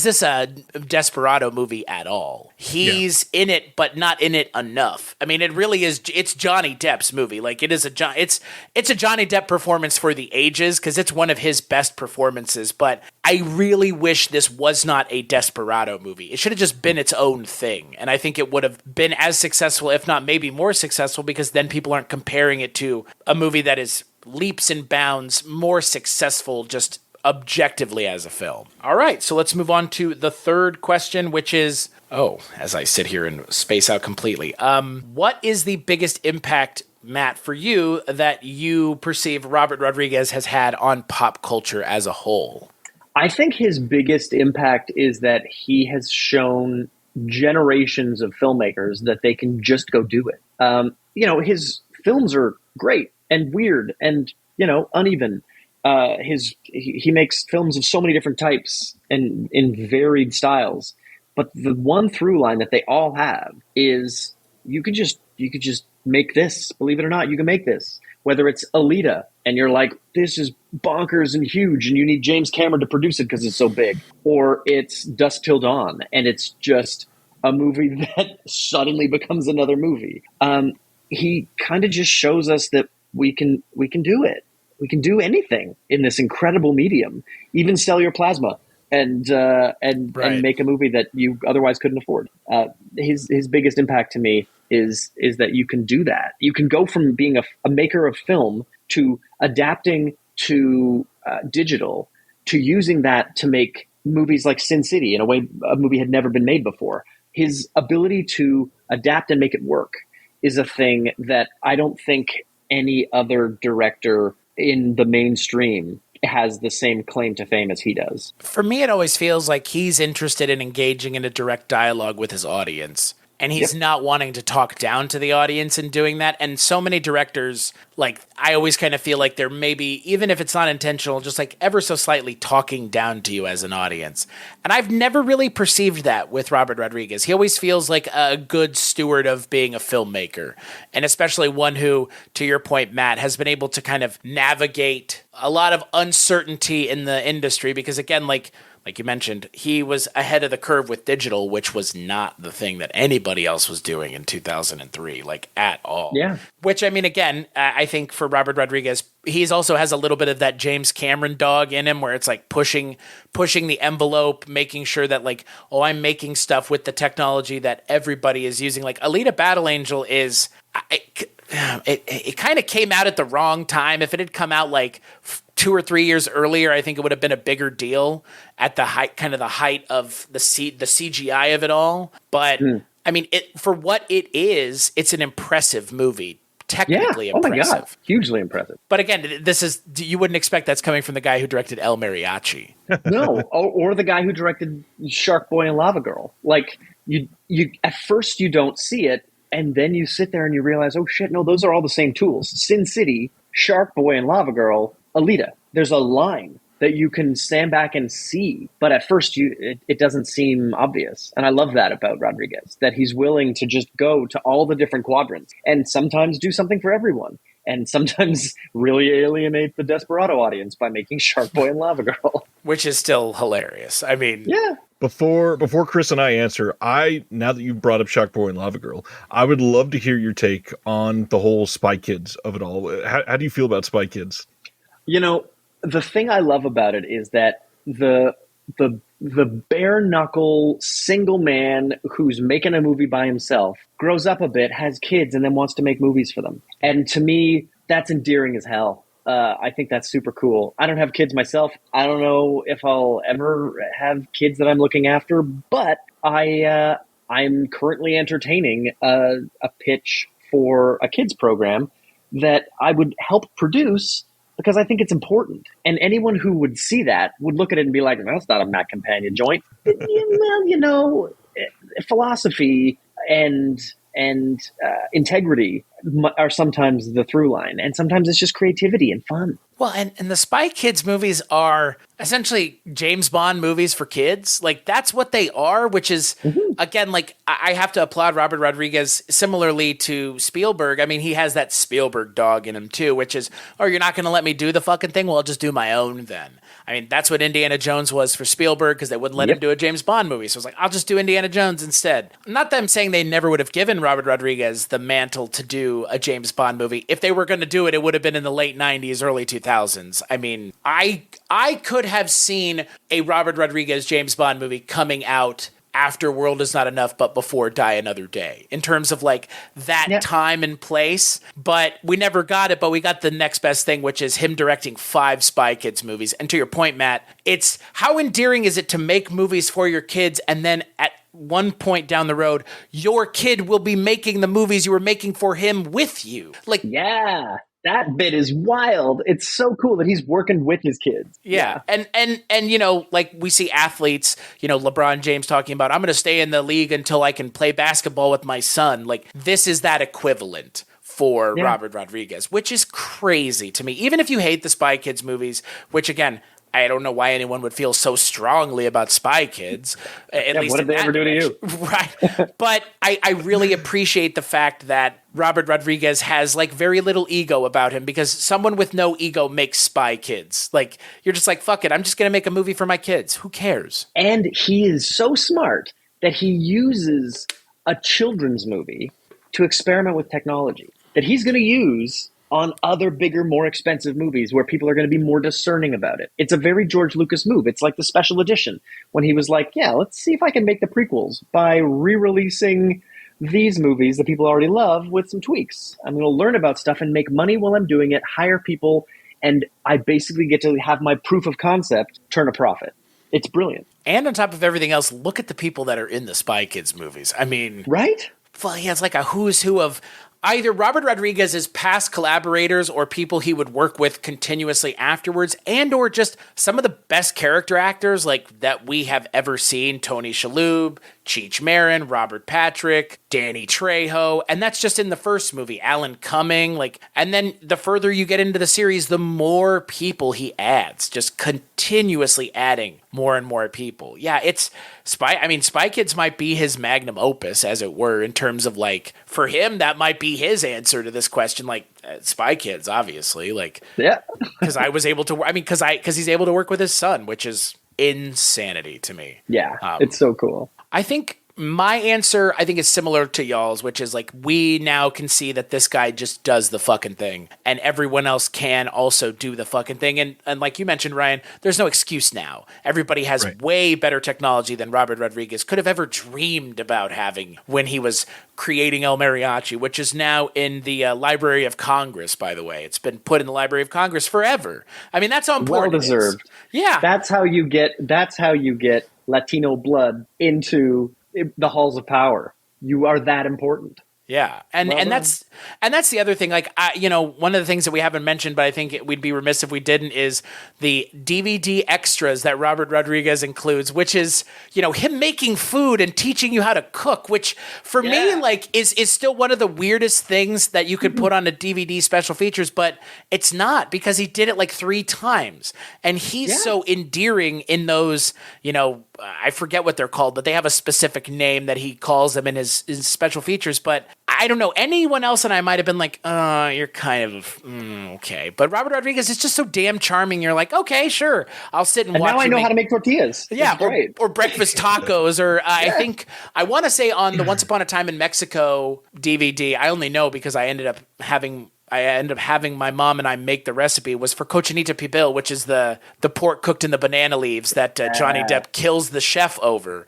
[SPEAKER 1] this a Desperado movie at all? He's in it, but not in it enough. I mean, it really is. It's Johnny Depp's movie. Like it's a Johnny Depp performance for the ages, because it's one of his best performances. But I really wish this was not a Desperado movie. It should have just been its own thing, and I think it would have been as successful, if not maybe more successful, because then people aren't comparing it to a movie that is leaps and bounds more successful just objectively as a film. All right, so let's move on to the third question, which is, as I sit here and space out completely, what is the biggest impact, Matt, for you that you perceive Robert Rodriguez has had on pop culture as a whole?
[SPEAKER 3] I think his biggest impact is that he has shown generations of filmmakers that they can just go do it. His films are great and weird and, uneven. He makes films of so many different types and in varied styles, but the one through line that they all have is you could just make this. Believe it or not, you can make this. Whether it's Alita and you're like, this is bonkers and huge and you need James Cameron to produce it because it's so big, or it's Dusk Till Dawn and it's just a movie that suddenly becomes another movie. He kind of just shows us that we can do it. We can do anything in this incredible medium, even sell your plasma and make a movie that you otherwise couldn't afford. His biggest impact to me is that you can do that. You can go from being a maker of film to adapting to digital, to using that to make movies like Sin City in a way a movie had never been made before. His ability to adapt and make it work is a thing that I don't think any other director in the mainstream has the same claim to fame as he does.
[SPEAKER 1] For me, it always feels like he's interested in engaging in a direct dialogue with his audience. And he's not wanting to talk down to the audience in doing that. And so many directors, like, I always kind of feel like they're maybe, even if it's not intentional, just like ever so slightly talking down to you as an audience. And I've never really perceived that with Robert Rodriguez. He always feels like a good steward of being a filmmaker. And especially one who, to your point, Matt, has been able to kind of navigate a lot of uncertainty in the industry. Because again, like you mentioned, he was ahead of the curve with digital, which was not the thing that anybody else was doing in 2003, like at all.
[SPEAKER 3] Yeah.
[SPEAKER 1] Which, I mean, again, I think for Robert Rodriguez, he's also has a little bit of that James Cameron dog in him where it's like pushing the envelope, making sure that like, oh, I'm making stuff with the technology that everybody is using. Like Alita Battle Angel is... It kind of came out at the wrong time. If it had come out like 2 or 3 years earlier, I think it would have been a bigger deal at the height of the CGI of it all. But I mean, for what it is, it's an impressive movie. Technically impressive.
[SPEAKER 3] Oh my God. Hugely impressive.
[SPEAKER 1] But again, you wouldn't expect that's coming from the guy who directed El Mariachi.
[SPEAKER 3] No, or the guy who directed Shark Boy and Lava Girl. Like you at first you don't see it. And then you sit there and you realize, oh shit, no, those are all the same tools. Sin City, Shark Boy and Lava Girl, Alita. There's a line that you can stand back and see. But at first, it doesn't seem obvious. And I love that about Rodriguez, that he's willing to just go to all the different quadrants and sometimes do something for everyone. And sometimes really alienate the Desperado audience by making Shark Boy and Lava Girl.
[SPEAKER 1] Which is still hilarious. I mean...
[SPEAKER 3] Yeah.
[SPEAKER 2] Before Chris and I answer, now that you've brought up Shark Boy and Lava Girl, I would love to hear your take on the whole Spy Kids of it all. How do you feel about Spy Kids?
[SPEAKER 3] You know, the thing I love about it is that the bare knuckle single man who's making a movie by himself grows up a bit, has kids, and then wants to make movies for them. And to me, that's endearing as hell. I think that's super cool. I don't have kids myself. I don't know if I'll ever have kids that I'm looking after, but I'm currently entertaining a pitch for a kids program that I would help produce because I think it's important. And anyone who would see that would look at it and be like, well, that's not a Matt Campagna joint. Well, you know, philosophy and integrity are sometimes the through line, and sometimes it's just creativity and fun.
[SPEAKER 1] Well, and the Spy Kids movies are essentially James Bond movies for kids. Like, that's what they are, which is, again, like, I have to applaud Robert Rodriguez similarly to Spielberg. I mean, he has that Spielberg dog in him, too, which is, oh, you're not going to let me do the fucking thing? Well, I'll just do my own then. I mean, that's what Indiana Jones was for Spielberg because they wouldn't let him do a James Bond movie. So I was like, I'll just do Indiana Jones instead. Not that I'm saying they never would have given Robert Rodriguez the mantle to do a James Bond movie. If they were going to do it, it would have been in the late 90s, early 2000s. I mean, I could have seen a Robert Rodriguez James Bond movie coming out after World Is Not Enough, but before Die Another Day, in terms of like that time and place. But we never got it, but we got the next best thing, which is him directing 5 Spy Kids movies. And to your point, Matt, it's how endearing is it to make movies for your kids and then at one point down the road, your kid will be making the movies you were making for him with you. Like,
[SPEAKER 3] yeah. That bit is wild. It's so cool that he's working with his kids.
[SPEAKER 1] Yeah. And you know, like we see athletes, you know, LeBron James talking about, I'm going to stay in the league until I can play basketball with my son. Like, this is that equivalent for Robert Rodriguez, which is crazy to me. Even if you hate the Spy Kids movies, which again, I don't know why anyone would feel so strongly about Spy Kids. At least
[SPEAKER 3] what did they ever do to you?
[SPEAKER 1] Right. But I really appreciate the fact that Robert Rodriguez has like very little ego about him, because someone with no ego makes Spy Kids. Like, you're just like, fuck it, I'm just going to make a movie for my kids. Who cares?
[SPEAKER 3] And he is so smart that he uses a children's movie to experiment with technology that he's going to use on other bigger, more expensive movies where people are going to be more discerning about it. It's a very George Lucas move. It's like the special edition when he was like, yeah, let's see if I can make the prequels by re-releasing these movies that people already love with some tweaks. I'm going to learn about stuff and make money while I'm doing it, hire people, and I basically get to have my proof of concept turn a profit. It's brilliant.
[SPEAKER 1] And on top of everything else, look at the people that are in the Spy Kids movies. I mean...
[SPEAKER 3] Right?
[SPEAKER 1] Well, he has like a who's who of either Robert Rodriguez's past collaborators or people he would work with continuously afterwards, and or just some of the best character actors like that we have ever seen. Tony Shalhoub, Cheech Marin, Robert Patrick, Danny Trejo, and that's just in the first movie. Alan Cumming, and then the further you get into the series, the more people he adds, just continuously adding more and more people. Yeah, it's Spy Kids might be his magnum opus, as it were, in terms of for him, that might be his answer to this question. Spy Kids, obviously,
[SPEAKER 3] yeah,
[SPEAKER 1] because I was able to. Because he's able to work with his son, which is insanity to me.
[SPEAKER 3] Yeah, it's so cool.
[SPEAKER 1] I think my answer, is similar to y'all's, which is we now can see that this guy just does the fucking thing, and everyone else can also do the fucking thing. And like you mentioned, Ryan, there's no excuse now. Everybody has way better technology than Robert Rodriguez could have ever dreamed about having when he was creating El Mariachi, which is now in the Library of Congress, by the way. It's been put in the Library of Congress forever. That's how important
[SPEAKER 3] well deserved.
[SPEAKER 1] Yeah.
[SPEAKER 3] That's how you get Latino blood into the halls of power. You are that important.
[SPEAKER 1] Yeah. And that's the other thing. One of the things that we haven't mentioned, but I think we'd be remiss if we didn't, is the DVD extras that Robert Rodriguez includes, which is, him making food and teaching you how to cook, which for me, is still one of the weirdest things that you could put on a DVD special features, but it's not, because he did it 3 times. And he's so endearing in those, I forget what they're called, but they have a specific name that he calls them in his special features. But I don't know, anyone else and I might have been you're kind of, okay. But Robert Rodriguez is just so damn charming. You're okay, sure. I'll sit and watch.
[SPEAKER 3] Now I know how to make tortillas.
[SPEAKER 1] Yeah, or breakfast tacos. Or I want to say on the Once Upon a Time in Mexico DVD, I only know because I ended up having my mom and I make the recipe, was for cochinita pibil, which is the pork cooked in the banana leaves that Johnny Depp kills the chef over,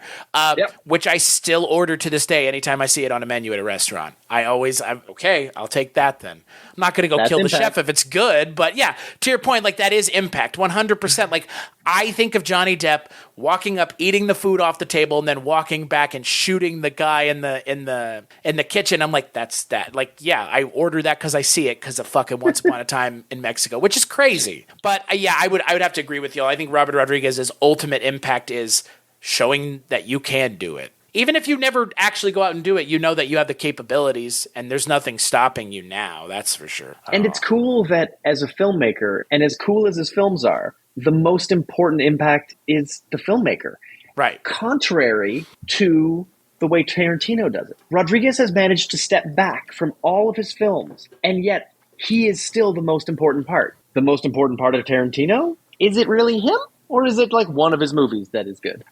[SPEAKER 1] which I still order to this day anytime I see it on a menu at a restaurant. Okay, I'll take that then. I'm not going to go kill the chef if it's good, but yeah, to your point, that is impact, 100%. I think of Johnny Depp walking up, eating the food off the table, and then walking back and shooting the guy in the kitchen. I'm that's that. I order that because I see it because of fucking Once Upon a Time in Mexico, which is crazy. But I would have to agree with y'all. I think Robert Rodriguez's ultimate impact is showing that you can do it. Even if you never actually go out and do it, you know that you have the capabilities, and there's nothing stopping you now. That's for sure.
[SPEAKER 3] And it's cool that as a filmmaker, and as cool as his films are, the most important impact is the filmmaker.
[SPEAKER 1] Right.
[SPEAKER 3] Contrary to the way Tarantino does it. Rodriguez has managed to step back from all of his films, and yet he is still the most important part. The most important part of Tarantino? Is it really him? Or is it one of his movies that is good?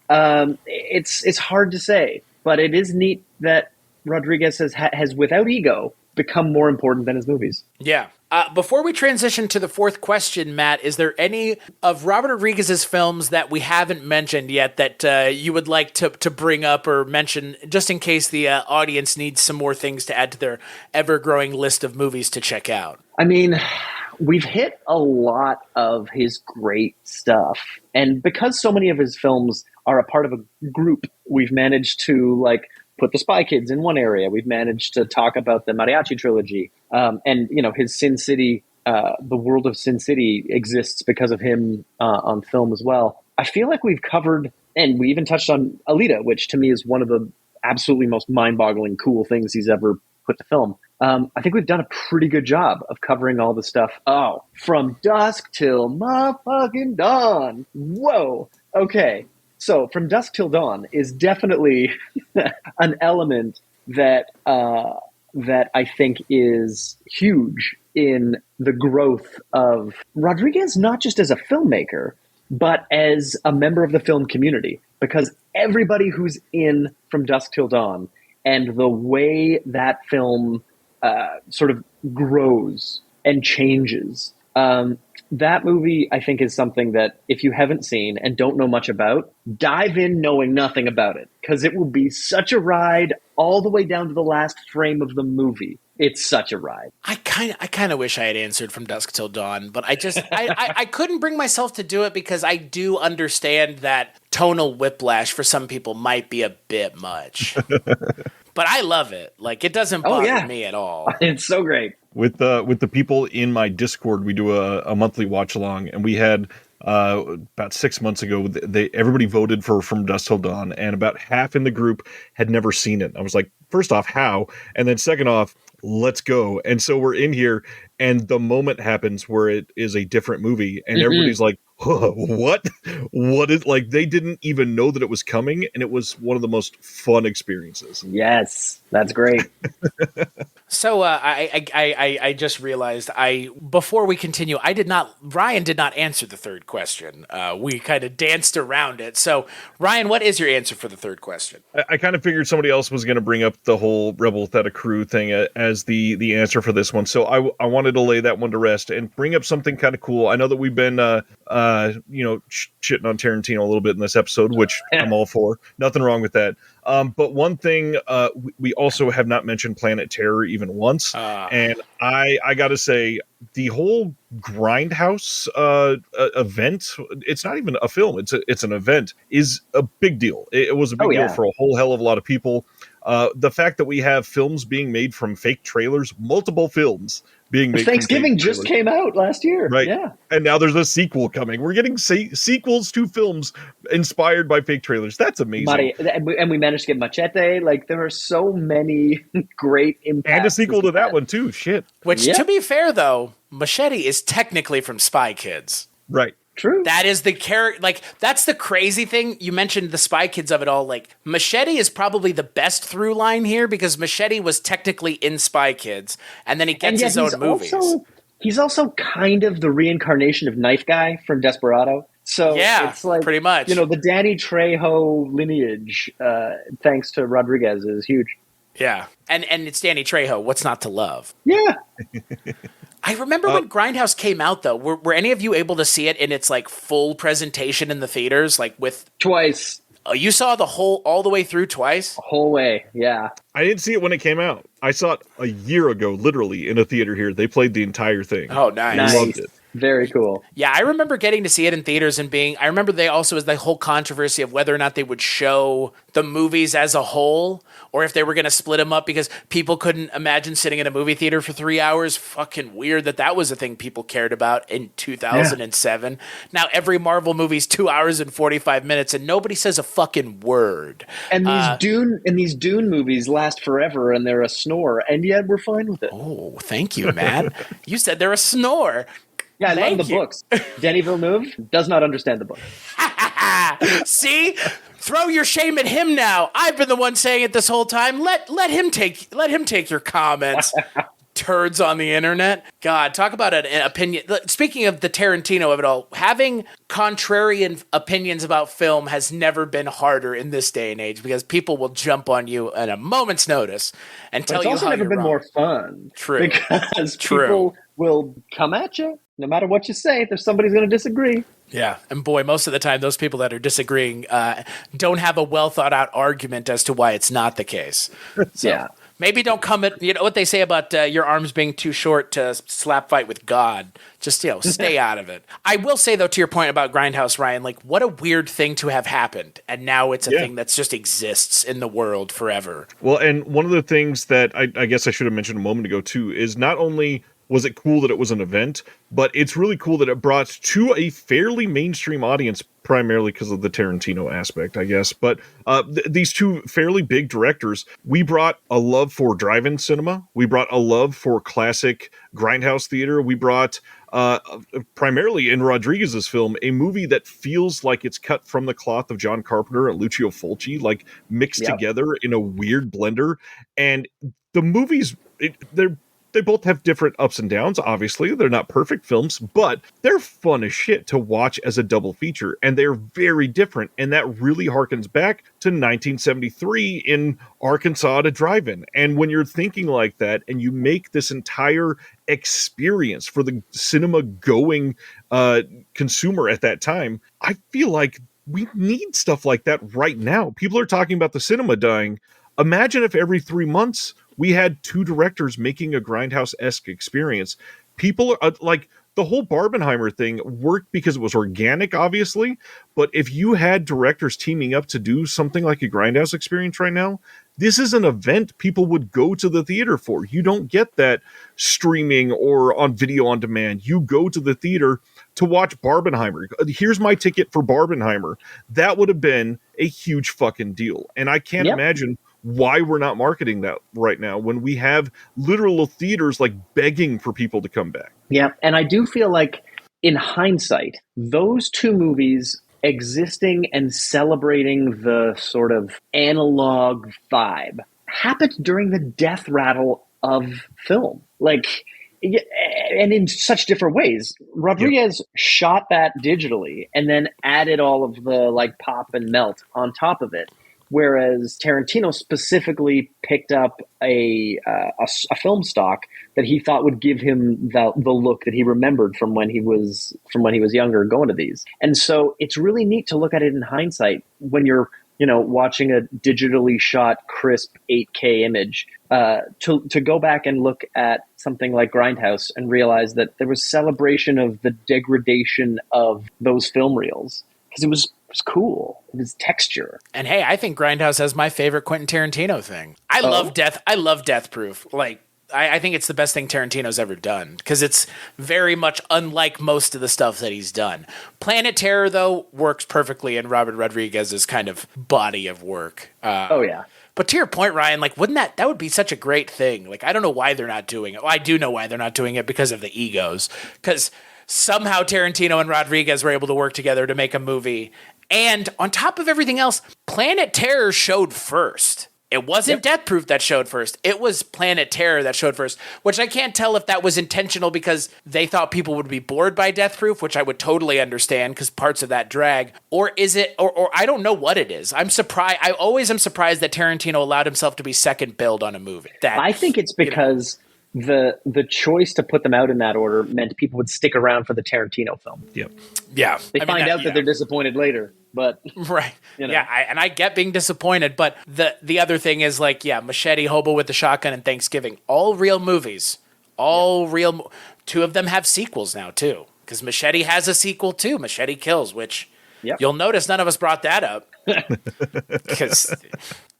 [SPEAKER 3] It's hard to say, but it is neat that Rodriguez has without ego, become more important than his movies.
[SPEAKER 1] Yeah. Before we transition to the fourth question, Matt, is there any of Robert Rodriguez's films that we haven't mentioned yet that you would like to bring up or mention, just in case the audience needs some more things to add to their ever-growing list of movies to check out?
[SPEAKER 3] We've hit a lot of his great stuff. And because so many of his films are a part of a group, we've managed to put the Spy Kids in one area. We've managed to talk about the Mariachi trilogy. And his Sin City, the world of Sin City exists because of him on film as well. I feel like we've covered, and we even touched on Alita, which to me is one of the absolutely most mind-boggling cool things he's ever put to film. I think we've done a pretty good job of covering all the stuff. Oh, from dusk till motherfucking dawn. Whoa. Okay. So From Dusk Till Dawn is definitely an element that I think is huge in the growth of Rodriguez, not just as a filmmaker, but as a member of the film community. Because everybody who's in From Dusk Till Dawn and the way that film sort of grows and changes. That movie, I think, is something that if you haven't seen and don't know much about, dive in knowing nothing about it, because it will be such a ride all the way down to the last frame of the movie. It's such a ride.
[SPEAKER 1] I kind of wish I had answered From Dusk Till Dawn, but I couldn't bring myself to do it because I do understand that tonal whiplash for some people might be a bit much. but I love it. Like, it doesn't bother me at all.
[SPEAKER 3] It's so great.
[SPEAKER 2] With the people in my Discord, we do a monthly watch along, and we had about 6 months ago, everybody voted for From Dusk Till Dawn, and about half in the group had never seen it. I was like, first off, how? And then second off, let's go. And so we're in here, and the moment happens where it is a different movie, and everybody's like, what? What is, like, they didn't even know that it was coming, and it was one of the most fun experiences.
[SPEAKER 3] Yes, that's great.
[SPEAKER 1] So I just realized before we continue, Ryan did not answer the third question. We kind of danced around it. So Ryan, what is your answer for the third question?
[SPEAKER 2] I kind of figured somebody else was going to bring up the whole Rebel Without a Crew thing as the answer for this one. So I wanted to lay that one to rest and bring up something kind of cool. I know that we've been shitting on Tarantino a little bit in this episode, which I'm all for. Nothing wrong with that. But one thing, we also have not mentioned Planet Terror even once. And I got to say, the whole Grindhouse event, it's not even a film, it's an event, is a big deal. It was a big deal for a whole hell of a lot of people. The fact that we have films being made from fake trailers, multiple films being made
[SPEAKER 3] Thanksgiving just came out last year.
[SPEAKER 2] Right.
[SPEAKER 3] Yeah.
[SPEAKER 2] And now there's a sequel coming. We're getting sequels to films inspired by fake trailers. That's amazing.
[SPEAKER 3] And we managed to get Machete. Like, there are so many great impacts.
[SPEAKER 2] And a sequel to that one, too. Shit.
[SPEAKER 1] Which, to be fair, though, Machete is technically from Spy Kids.
[SPEAKER 2] Right.
[SPEAKER 3] True.
[SPEAKER 1] That is the character. Like, that's the crazy thing. You mentioned the Spy Kids of it all. Like, Machete is probably the best through line here because Machete was technically in Spy Kids, and then he gets his own movies.
[SPEAKER 3] He's also kind of the reincarnation of Knife Guy from Desperado. So it's like,
[SPEAKER 1] pretty much.
[SPEAKER 3] The Danny Trejo lineage, thanks to Rodriguez, is huge.
[SPEAKER 1] Yeah, and it's Danny Trejo. What's not to love?
[SPEAKER 3] Yeah.
[SPEAKER 1] I remember when Grindhouse came out, though. Were any of you able to see it in its like full presentation in the theaters, like with
[SPEAKER 3] twice?
[SPEAKER 1] You saw all the way through twice?
[SPEAKER 3] The whole way, yeah.
[SPEAKER 2] I didn't see it when it came out. I saw it a year ago, literally, in a theater here. They played the entire thing.
[SPEAKER 1] Oh, nice.
[SPEAKER 3] Nice.
[SPEAKER 2] Loved it.
[SPEAKER 3] Very cool.
[SPEAKER 1] Yeah, I remember getting to see it in theaters and I remember they also was the whole controversy of whether or not they would show the movies as a whole or if they were going to split them up because people couldn't imagine sitting in a movie theater for 3 hours. Fucking weird that was a thing people cared about in 2007. Yeah. Now every Marvel movie's 2 hours and 45 minutes and nobody says a fucking word.
[SPEAKER 3] And these Dune movies last forever and they're a snore and yet we're fine with it.
[SPEAKER 1] Oh, thank you, Matt. You said they're a snore.
[SPEAKER 3] Yeah, I love the books. Denis Villeneuve does not understand the book.
[SPEAKER 1] See? Throw your shame at him now. I've been the one saying it this whole time. Let him take your comments. Turds on the internet. God, talk about an opinion. Speaking of the Tarantino of it all, having contrarian opinions about film has never been harder in this day and age because people will jump on you at a moment's notice and tell you how you're wrong.
[SPEAKER 3] It's also never been more fun.
[SPEAKER 1] True.
[SPEAKER 3] Because people will come at you. No matter what you say, there's somebody's going to disagree.
[SPEAKER 1] Yeah, and boy, most of the time, those people that are disagreeing don't have a well thought out argument as to why it's not the case. So,
[SPEAKER 3] yeah.
[SPEAKER 1] Maybe don't come at, you know what they say about your arms being too short to slap fight with God. Just, stay out of it. I will say, though, to your point about Grindhouse, Ryan, like, what a weird thing to have happened. And now it's a thing that just exists in the world forever.
[SPEAKER 2] Well, and one of the things that I guess I should have mentioned a moment ago, too, is not only was it cool that it was an event, but it's really cool that it brought to a fairly mainstream audience, primarily because of the Tarantino aspect, I guess. But these two fairly big directors, we brought a love for drive-in cinema. We brought a love for classic grindhouse theater. We brought, primarily in Rodriguez's film, a movie that feels like it's cut from the cloth of John Carpenter and Lucio Fulci, like mixed together in a weird blender. And the movies, they both have different ups and downs, obviously. They're not perfect films, but they're fun as shit to watch as a double feature, and they're very different, and that really harkens back to 1973 in Arkansas at a drive-in. And when you're thinking like that, and you make this entire experience for the cinema-going consumer at that time, I feel like we need stuff like that right now. People are talking about the cinema dying. Imagine if every 3 months we had two directors making a grindhouse-esque experience. People are like, the whole Barbenheimer thing worked because it was organic, obviously. But if you had directors teaming up to do something like a Grindhouse experience right now, this is an event people would go to the theater for. You don't get that streaming or on video on demand. You go to the theater to watch Barbenheimer. Here's my ticket for Barbenheimer. That would have been a huge fucking deal. And I can't imagine why we're not marketing that right now when we have literal theaters like begging for people to come back.
[SPEAKER 3] Yeah, and I do feel like in hindsight, those two movies existing and celebrating the sort of analog vibe happened during the death rattle of film. Like, and in such different ways. Rodriguez shot that digitally and then added all of the like pop and melt on top of it. Whereas Tarantino specifically picked up a film stock that he thought would give him the look that he remembered from when he was younger going to these. And so it's really neat to look at it in hindsight when you're watching a digitally shot crisp 8K image to go back and look at something like Grindhouse and realize that there was celebration of the degradation of those film reels because it was cool. It was texture.
[SPEAKER 1] And hey, I think Grindhouse has my favorite Quentin Tarantino thing. I love Death Proof. Like, I think it's the best thing Tarantino's ever done because it's very much unlike most of the stuff that he's done. Planet Terror, though, works perfectly in Robert Rodriguez's kind of body of work. But to your point, Ryan, like, wouldn't that would be such a great thing? Like, I don't know why they're not doing it. Well, I do know why they're not doing it because of the egos. Because somehow Tarantino and Rodriguez were able to work together to make a movie. And on top of everything else, Planet Terror showed first. It wasn't Death Proof that showed first. It was Planet Terror that showed first, which I can't tell if that was intentional because they thought people would be bored by Death Proof, which I would totally understand because parts of that drag. Or is it, or I don't know what it is. I'm surprised. I always am surprised that Tarantino allowed himself to be second billed on a movie.
[SPEAKER 3] I think it's because the choice to put them out in that order meant people would stick around for the Tarantino film.
[SPEAKER 2] Yep.
[SPEAKER 1] Yeah.
[SPEAKER 3] They find out that they're disappointed later. But
[SPEAKER 1] right, yeah, I get being disappointed, but the other thing is like, Machete, Hobo with the Shotgun, and Thanksgiving, all real movies, real. Two of them have sequels now too, because Machete has a sequel too, Machete Kills, which you'll notice none of us brought that up because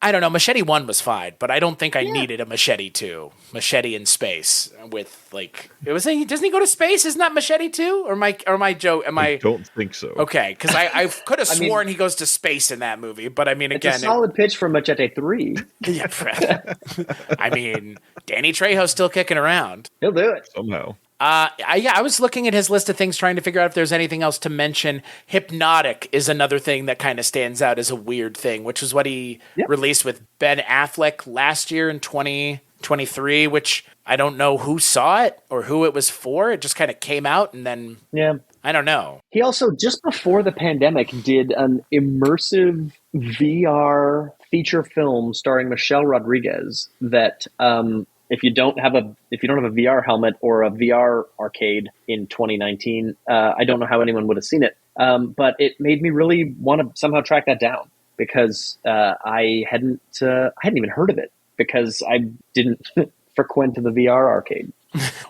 [SPEAKER 1] I don't know, Machete 1 was fine, but I don't think I needed a Machete 2, Machete in space with like it was. Doesn't he go to space? Isn't that Machete 2? Or am I Joe? I
[SPEAKER 2] don't think so.
[SPEAKER 1] Okay, because I could have sworn he goes to space in that movie, but I mean, again,
[SPEAKER 3] it's a solid pitch for Machete 3.
[SPEAKER 1] I mean, Danny Trejo's still kicking around.
[SPEAKER 3] He'll do it
[SPEAKER 2] somehow.
[SPEAKER 1] I was looking at his list of things, trying to figure out if there's anything else to mention. Hypnotic is another thing that kind of stands out as a weird thing, which is what he released with Ben Affleck last year in 2023, which I don't know who saw it or who it was for. It just kind of came out and then, I don't know.
[SPEAKER 3] He also, just before the pandemic, did an immersive VR feature film starring Michelle Rodriguez that, if you don't have a VR helmet or a VR arcade in 2019, I don't know how anyone would have seen it. But it made me really want to somehow track that down because I hadn't even heard of it because I didn't frequent the VR arcade.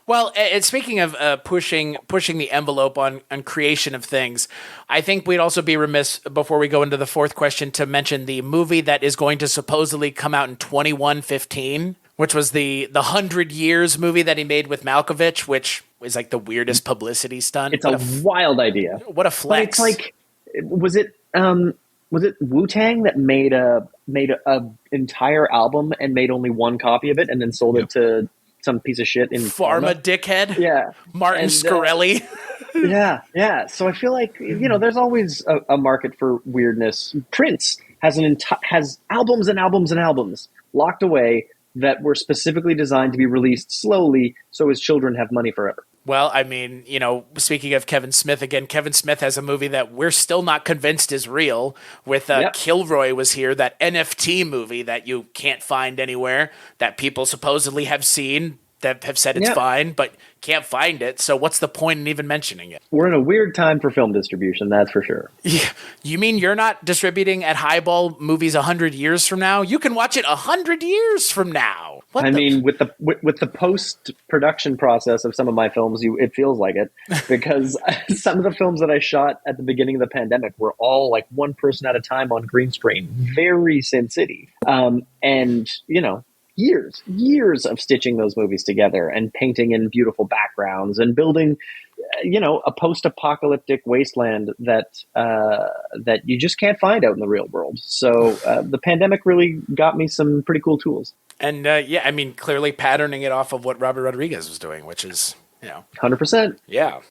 [SPEAKER 1] Well, speaking of pushing the envelope on creation of things, I think we'd also be remiss before we go into the fourth question to mention the movie that is going to supposedly come out in 2115. Which was the 100 Years movie that he made with Malkovich, which was like the weirdest publicity stunt.
[SPEAKER 3] It's a wild idea.
[SPEAKER 1] What a flex!
[SPEAKER 3] But it's like, was it Wu-Tang that made a entire album and made only one copy of it and then sold it to some piece of shit in
[SPEAKER 1] Pharma dickhead?
[SPEAKER 3] Yeah,
[SPEAKER 1] Martin Scarelli.
[SPEAKER 3] Yeah. So I feel like there's always a market for weirdness. Prince has albums and albums and albums locked away that were specifically designed to be released slowly so his children have money forever.
[SPEAKER 1] Well, I mean, speaking of Kevin Smith again, Kevin Smith has a movie that we're still not convinced is real with Kilroy was here, that NFT movie that you can't find anywhere that people supposedly have seen that have said it's fine, but can't find it. So what's the point in even mentioning it?
[SPEAKER 3] We're in a weird time for film distribution, that's for sure.
[SPEAKER 1] Yeah. You mean you're not distributing at Highball movies 100 years from now? You can watch it 100 years from now.
[SPEAKER 3] With the post-production process of some of my films, it feels like it, because some of the films that I shot at the beginning of the pandemic were all like one person at a time on green screen, very Sin City. And, years of stitching those movies together and painting in beautiful backgrounds and building, a post-apocalyptic wasteland that you just can't find out in the real world. So the pandemic really got me some pretty cool tools.
[SPEAKER 1] And clearly patterning it off of what Robert Rodriguez was doing, which is,
[SPEAKER 3] 100%.
[SPEAKER 1] Yeah.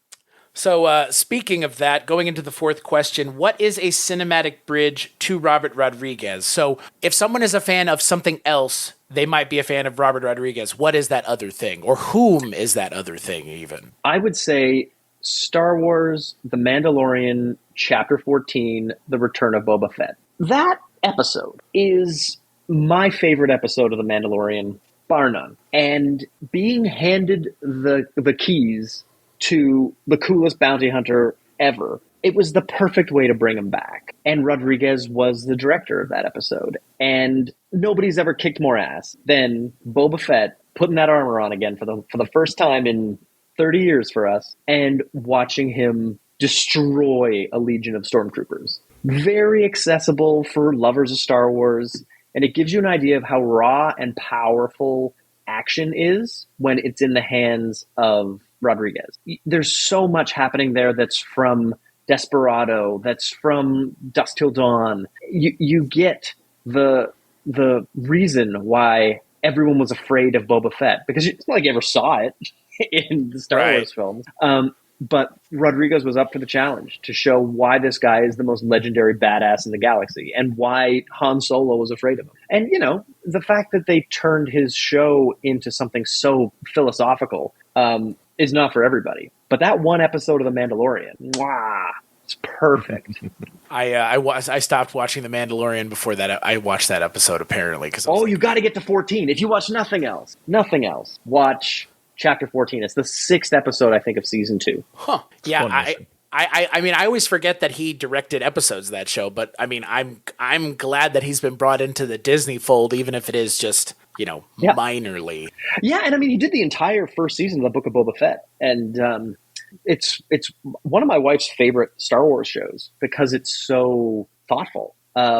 [SPEAKER 1] So speaking of that, going into the fourth question, what is a cinematic bridge to Robert Rodriguez? So if someone is a fan of something else, they might be a fan of Robert Rodriguez. What is that other thing? Or whom is that other thing even?
[SPEAKER 3] I would say Star Wars, The Mandalorian, Chapter 14, The Return of Boba Fett. That episode is my favorite episode of The Mandalorian, bar none. And being handed the keys to the coolest bounty hunter ever, it was the perfect way to bring him back. And Rodriguez was the director of that episode. And nobody's ever kicked more ass than Boba Fett putting that armor on again for the first time in 30 years for us, and watching him destroy a legion of stormtroopers. Very accessible for lovers of Star Wars. And it gives you an idea of how raw and powerful action is when it's in the hands of Rodriguez. There's so much happening there that's from Desperado, that's from Dusk Till Dawn. You get the reason why everyone was afraid of Boba Fett, because it's not like you ever saw it in the Star Wars films. But Rodriguez was up for the challenge to show why this guy is the most legendary badass in the galaxy and why Han Solo was afraid of him. And, the fact that they turned his show into something so philosophical is not for everybody. But that one episode of The Mandalorian, it's perfect.
[SPEAKER 1] I stopped watching The Mandalorian before that. I watched that episode apparently.
[SPEAKER 3] You got to get to 14. If you watch nothing else, watch Chapter 14. It's the 6th episode, I think, of season 2.
[SPEAKER 1] Huh. Yeah, I always forget that he directed episodes of that show, but I'm glad that he's been brought into the Disney fold, even if it is just, minorly.
[SPEAKER 3] Yeah, and he did the entire first season of the Book of Boba Fett. And it's one of my wife's favorite Star Wars shows because it's so thoughtful,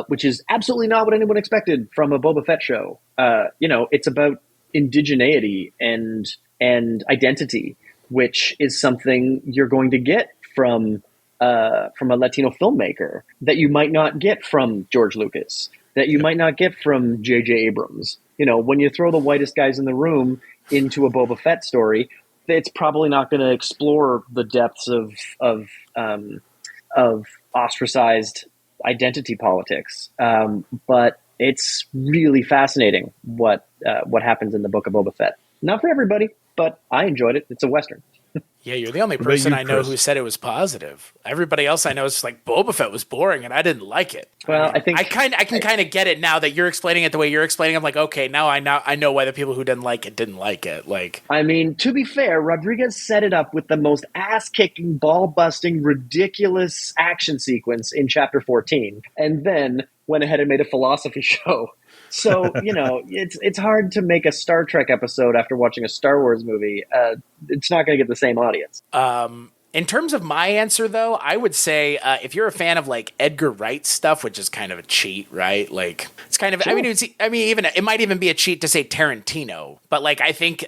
[SPEAKER 3] which is absolutely not what anyone expected from a Boba Fett show. It's about indigeneity and identity, which is something you're going to get from a Latino filmmaker that you might not get from George Lucas, that you might not get from J.J. Abrams. When you throw the whitest guys in the room into a Boba Fett story, it's probably not going to explore the depths of ostracized identity politics. But it's really fascinating what happens in the Book of Boba Fett. Not for everybody, but I enjoyed it. It's a Western.
[SPEAKER 1] Yeah, you're the only person I know who said it was positive. Everybody else I know is like, Boba Fett was boring and I didn't like it.
[SPEAKER 3] Well, I think
[SPEAKER 1] I can kind of get it now that you're explaining it the way you're explaining. I'm like, okay, now I know why the people who didn't like it didn't like it. Like,
[SPEAKER 3] to be fair, Rodriguez set it up with the most ass-kicking, ball-busting, ridiculous action sequence in Chapter 14, and then went ahead and made a philosophy show. So, it's hard to make a Star Trek episode after watching a Star Wars movie. It's not going to get the same audience.
[SPEAKER 1] In terms of my answer, though, I would say if you're a fan of like Edgar Wright stuff, which is kind of a cheat, right? Like it's kind of, sure. It might even be a cheat to say Tarantino, but like I think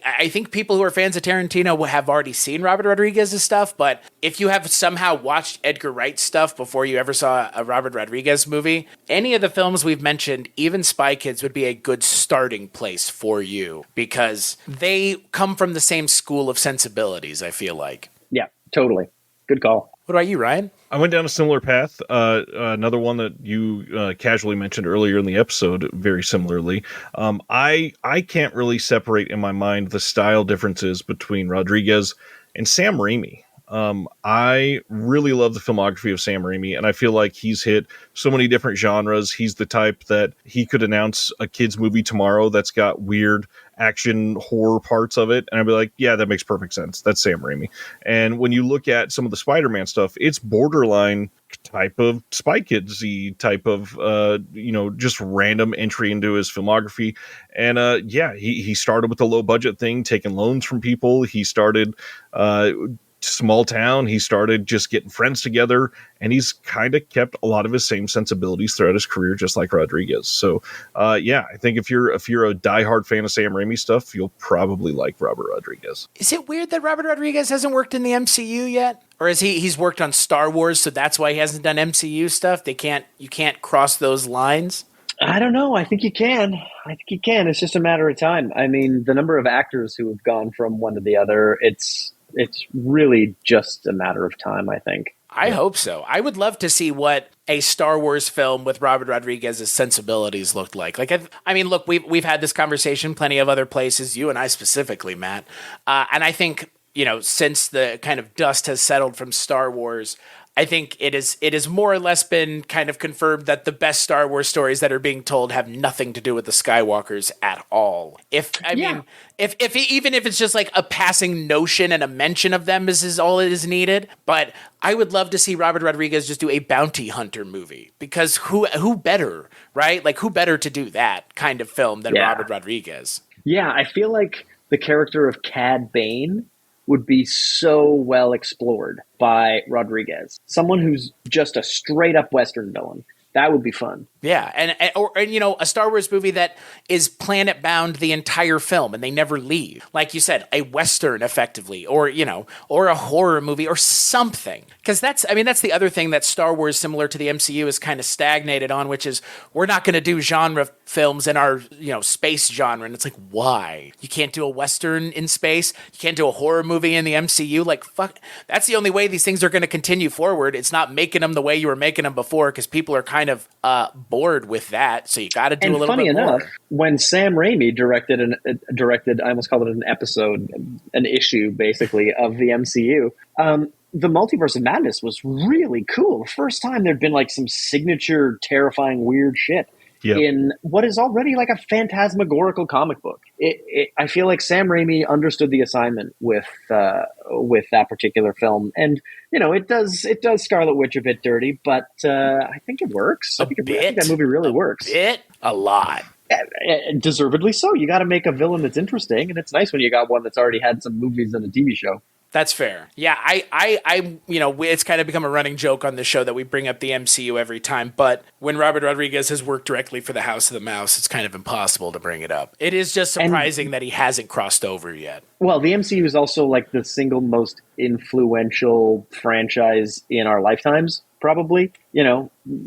[SPEAKER 1] people who are fans of Tarantino have already seen Robert Rodriguez's stuff. But if you have somehow watched Edgar Wright stuff before you ever saw a Robert Rodriguez movie, any of the films we've mentioned, even Spy Kids, would be a good starting place for you because they come from the same school of sensibilities. I feel like. Yeah.
[SPEAKER 3] Totally. Good call.
[SPEAKER 1] What about you, Ryan?
[SPEAKER 2] I went down a similar path. Another one that you casually mentioned earlier in the episode, very similarly. I can't really separate in my mind the style differences between Rodriguez and Sam Raimi. I really love the filmography of Sam Raimi, and I feel like he's hit so many different genres. He's the type that he could announce a kid's movie tomorrow that's got weird action horror parts of it, and I'd be like, yeah, that makes perfect sense. That's Sam Raimi. And when you look at some of the Spider-Man stuff, it's borderline type of Spy Kids-y type of just random entry into his filmography. And he started with a low budget thing, taking loans from people. He started small town. He started just getting friends together, and he's kind of kept a lot of his same sensibilities throughout his career, just like Rodriguez. So I think if you're a diehard fan of Sam Raimi stuff, you'll probably like Robert Rodriguez.
[SPEAKER 1] Is it weird that Robert Rodriguez hasn't worked in the MCU yet? Or is he's worked on Star Wars, so that's why he hasn't done MCU stuff? You can't cross those lines?
[SPEAKER 3] I don't know. I think you can. It's just a matter of time. I mean, the number of actors who have gone from one to the other, it's really just a matter of time, I think.
[SPEAKER 1] I hope so. I would love to see what a Star Wars film with Robert Rodriguez's sensibilities looked like. I mean, look, we've had this conversation plenty of other places, you and I specifically, Matt. And I think, since the kind of dust has settled from Star Wars, I think it has more or less been kind of confirmed that the best Star Wars stories that are being told have nothing to do with the Skywalkers at all. Even if it's just like a passing notion and a mention of them is all it is needed. But I would love to see Robert Rodriguez just do a bounty hunter movie, because who better, right? Like, who better to do that kind of film than Robert Rodriguez? Yeah,
[SPEAKER 3] I feel like the character of Cad Bane would be so well explored by Rodriguez. Someone who's just a straight up Western villain. That would be fun.
[SPEAKER 1] Yeah, and a Star Wars movie that is planet bound the entire film and they never leave. Like you said, a Western effectively, or a horror movie or something. Because that's the other thing that Star Wars, similar to the MCU, is kind of stagnated on, which is we're not going to do genre films in our space genre. And it's like, why? You can't do a Western in space. You can't do a horror movie in the MCU. Like, fuck. That's the only way these things are going to continue forward. It's not making them the way you were making them before, because people are kind of bored with that, so you got to do a little bit more. And funny enough,
[SPEAKER 3] when Sam Raimi directed, I almost called it an episode, an issue basically of the MCU. The Multiverse of Madness was really cool. The first time there'd been like some signature, terrifying, weird shit in what is already like a phantasmagorical comic book. I feel like Sam Raimi understood the assignment with that particular film, and it does Scarlet Witch a bit dirty, but I think it works. I think that movie really works.
[SPEAKER 1] A lot.
[SPEAKER 3] Deservedly so. You got to make a villain that's interesting, and it's nice when you got one that's already had some movies and a TV show.
[SPEAKER 1] That's fair. Yeah, it's kind of become a running joke on the show that we bring up the MCU every time, but when Robert Rodriguez has worked directly for the House of the Mouse, it's kind of impossible to bring it up. It is just surprising that he hasn't crossed over yet.
[SPEAKER 3] Well, the MCU is also like the single most influential franchise in our lifetimes, probably.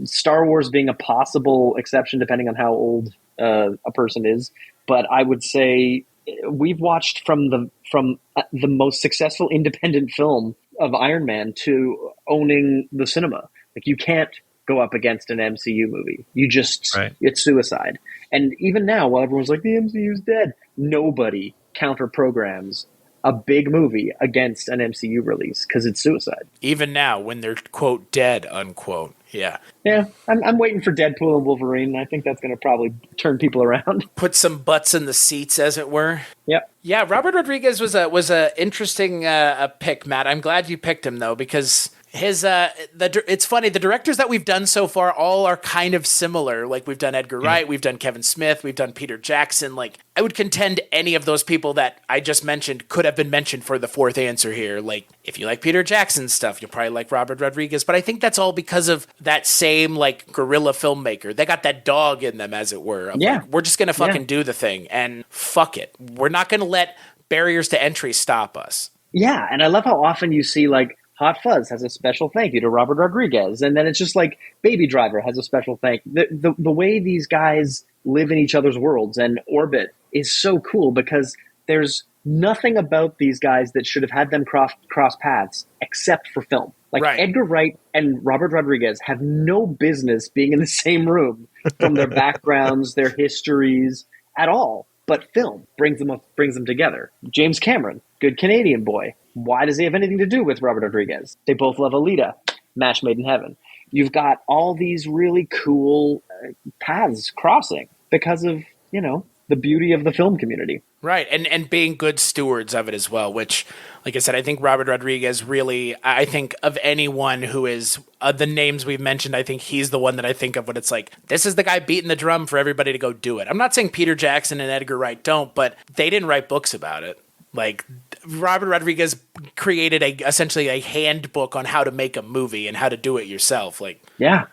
[SPEAKER 3] Star Wars being a possible exception depending on how old a person is, but I would say we've watched from the most successful independent film of Iron Man to owning the cinema. Like, you can't go up against an MCU movie. You just, It's suicide. And even now, while everyone's like, the MCU's dead, nobody counter programs a big movie against an MCU release, because it's suicide.
[SPEAKER 1] Even now, when they're, quote, dead, unquote. Yeah.
[SPEAKER 3] Yeah, I'm waiting for Deadpool and Wolverine. I think that's going to probably turn people around.
[SPEAKER 1] Put some butts in the seats, as it were.
[SPEAKER 3] Yep.
[SPEAKER 1] Yeah, Robert Rodriguez was a interesting pick, Matt. I'm glad you picked him, though, because it's funny, the directors that we've done so far all are kind of similar. Like, we've done Edgar Wright, we've done Kevin Smith, we've done Peter Jackson. Like, I would contend any of those people that I just mentioned could have been mentioned for the fourth answer here. Like, if you like Peter Jackson's stuff, you'll probably like Robert Rodriguez. But I think that's all because of that same, like, guerrilla filmmaker. They got that dog in them, as it were. Like, we're just going to fucking do the thing, and fuck it. We're not going to let barriers to entry stop us.
[SPEAKER 3] Yeah, and I love how often you see, like, Hot Fuzz has a special thank you to Robert Rodriguez. And then it's just like Baby Driver has a special thank you. The way these guys live in each other's worlds and orbit is so cool, because there's nothing about these guys that should have had them cross paths except for film. Like, Edgar Wright and Robert Rodriguez have no business being in the same room from their backgrounds, their histories at all. But film brings them together. James Cameron, good Canadian boy. Why does he have anything to do with Robert Rodriguez? They both love Alita, match made in heaven. You've got all these really cool paths crossing because of, the beauty of the film community.
[SPEAKER 1] Right, and being good stewards of it as well, which, like I said, I think Robert Rodriguez really, I think of anyone who is, the names we've mentioned, I think he's the one that I think of when it's like, this is the guy beating the drum for everybody to go do it. I'm not saying Peter Jackson and Edgar Wright don't, but they didn't write books about it. Like, Robert Rodriguez created essentially a handbook on how to make a movie and how to do it yourself. Like,
[SPEAKER 3] yeah,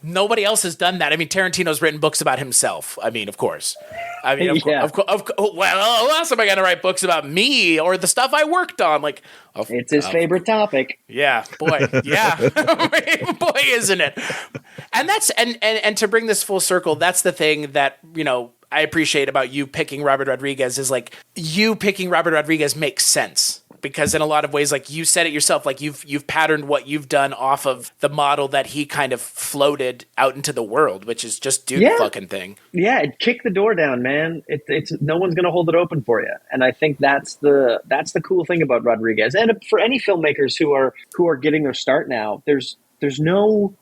[SPEAKER 1] nobody else has done that. I mean, Tarantino's written books about himself. I mean, of course. I mean, well, who else am I going to write books about? Me or the stuff I worked on? Like,
[SPEAKER 3] it's his favorite topic.
[SPEAKER 1] Yeah, boy, yeah, boy, isn't it? And that's and to bring this full circle, that's the thing that I appreciate about you picking Robert Rodriguez is like you picking Robert Rodriguez makes sense. Because in a lot of ways, like you said it yourself, like you've patterned what you've done off of the model that he kind of floated out into the world, which is just do the fucking thing.
[SPEAKER 3] Yeah, kick the door down, man. It's no one's going to hold it open for you, and I think that's the cool thing about Rodriguez. And for any filmmakers who are getting their start now, you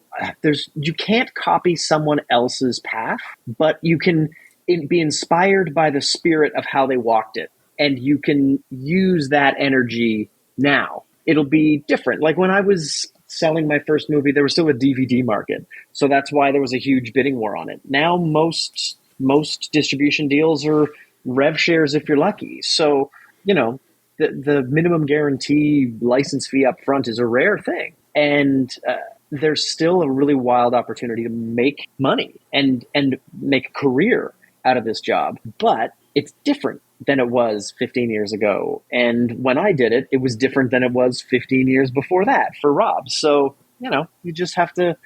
[SPEAKER 3] can't copy someone else's path, but you can be inspired by the spirit of how they walked it. And you can use that energy now. It'll be different. Like when I was selling my first movie, there was still a DVD market. So that's why there was a huge bidding war on it. Now most distribution deals are rev shares if you're lucky. So, the minimum guarantee license fee up front is a rare thing. And there's still a really wild opportunity to make money and make a career out of this job. But it's different than it was 15 years ago. And when I did it, it was different than it was 15 years before that for Rob. So, you just have to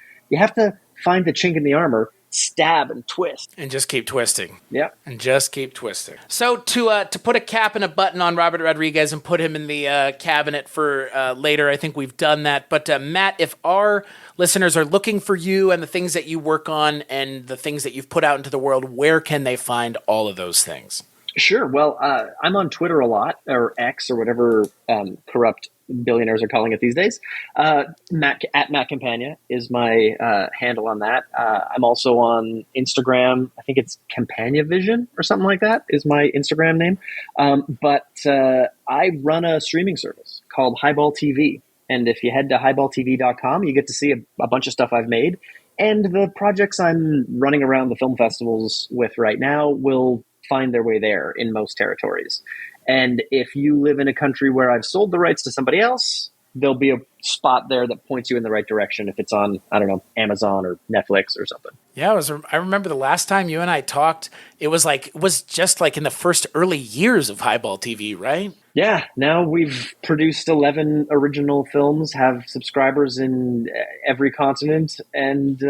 [SPEAKER 3] find the chink in the armor, stab and twist.
[SPEAKER 1] And just keep twisting.
[SPEAKER 3] Yeah.
[SPEAKER 1] And just keep twisting. So to put a cap and a button on Robert Rodriguez and put him in the cabinet for later, I think we've done that. But Matt, if our listeners are looking for you and the things that you work on and the things that you've put out into the world, where can they find all of those things?
[SPEAKER 3] Sure. Well, I'm on Twitter a lot, or X, or whatever corrupt billionaires are calling it these days. Matt Campagna is my handle on that. I'm also on Instagram. I think it's Campagna Vision or something like that is my Instagram name. But I run a streaming service called Highball TV. And if you head to highballtv.com, you get to see a bunch of stuff I've made. And the projects I'm running around the film festivals with right now will find their way there in most territories. And if you live in a country where I've sold the rights to somebody else, there'll be a spot there that points you in the right direction if it's on, I don't know, Amazon or Netflix or something.
[SPEAKER 1] Yeah, I remember the last time you and I talked, it was just like in the first early years of Highball TV, right?
[SPEAKER 3] Yeah, now we've produced 11 original films, have subscribers in every continent, and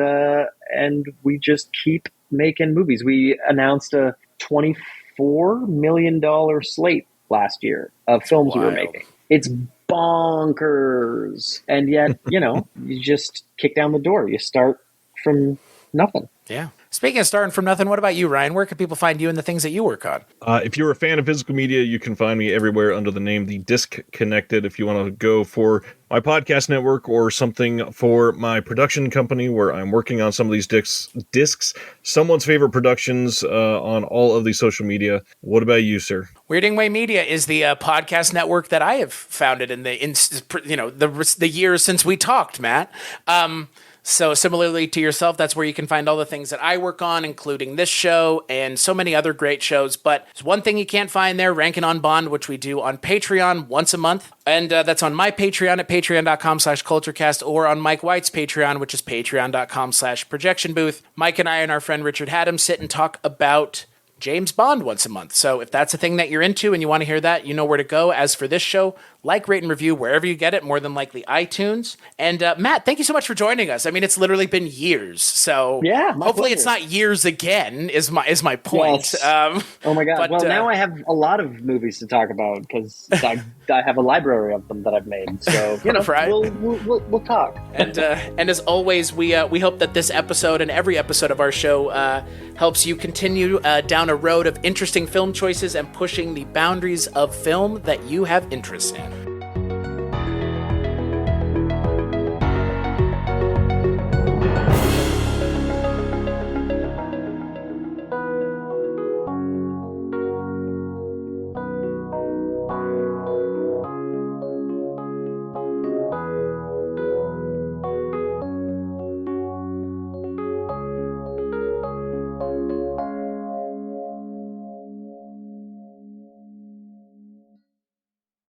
[SPEAKER 3] we just keep making movies. We announced a $24 million slate last year of films we were making. It's bonkers. And yet, you just kick down the door. You start from nothing.
[SPEAKER 1] Yeah. Speaking of starting from nothing, what about you, Ryan? Where can people find you and the things that you work on?
[SPEAKER 2] If you're a fan of physical media, you can find me everywhere under the name The Disc Connected. If you want to go for my podcast network or something for my production company where I'm working on some of these discs, someone's favorite productions on all of the social media. What about you, sir?
[SPEAKER 1] Weirding Way Media is the podcast network that I have founded in the years since we talked, Matt. So similarly to yourself, that's where you can find all the things that I work on, including this show and so many other great shows. But there's one thing you can't find there, Rankin' on Bond, which we do on Patreon once a month. And that's on my Patreon at patreon.com/culturecast or on Mike White's Patreon, which is patreon.com/projectionbooth. Mike and I and our friend Richard Haddam sit and talk about James Bond once a month. So if that's a thing that you're into and you want to hear that, you know where to go. As for this show, like, rate, and review wherever you get it, more than likely iTunes. And Matt, thank you so much for joining us. I mean, it's literally been years. So
[SPEAKER 3] yeah,
[SPEAKER 1] hopefully it's not years again is my point.
[SPEAKER 3] Yes. Oh my God. Well, now I have a lot of movies to talk about because I I have a library of them that I've made. So, you know,
[SPEAKER 1] Right.
[SPEAKER 3] we'll talk.
[SPEAKER 1] And as always, we hope that this episode and every episode of our show helps you continue down a road of interesting film choices and pushing the boundaries of film that you have interest in.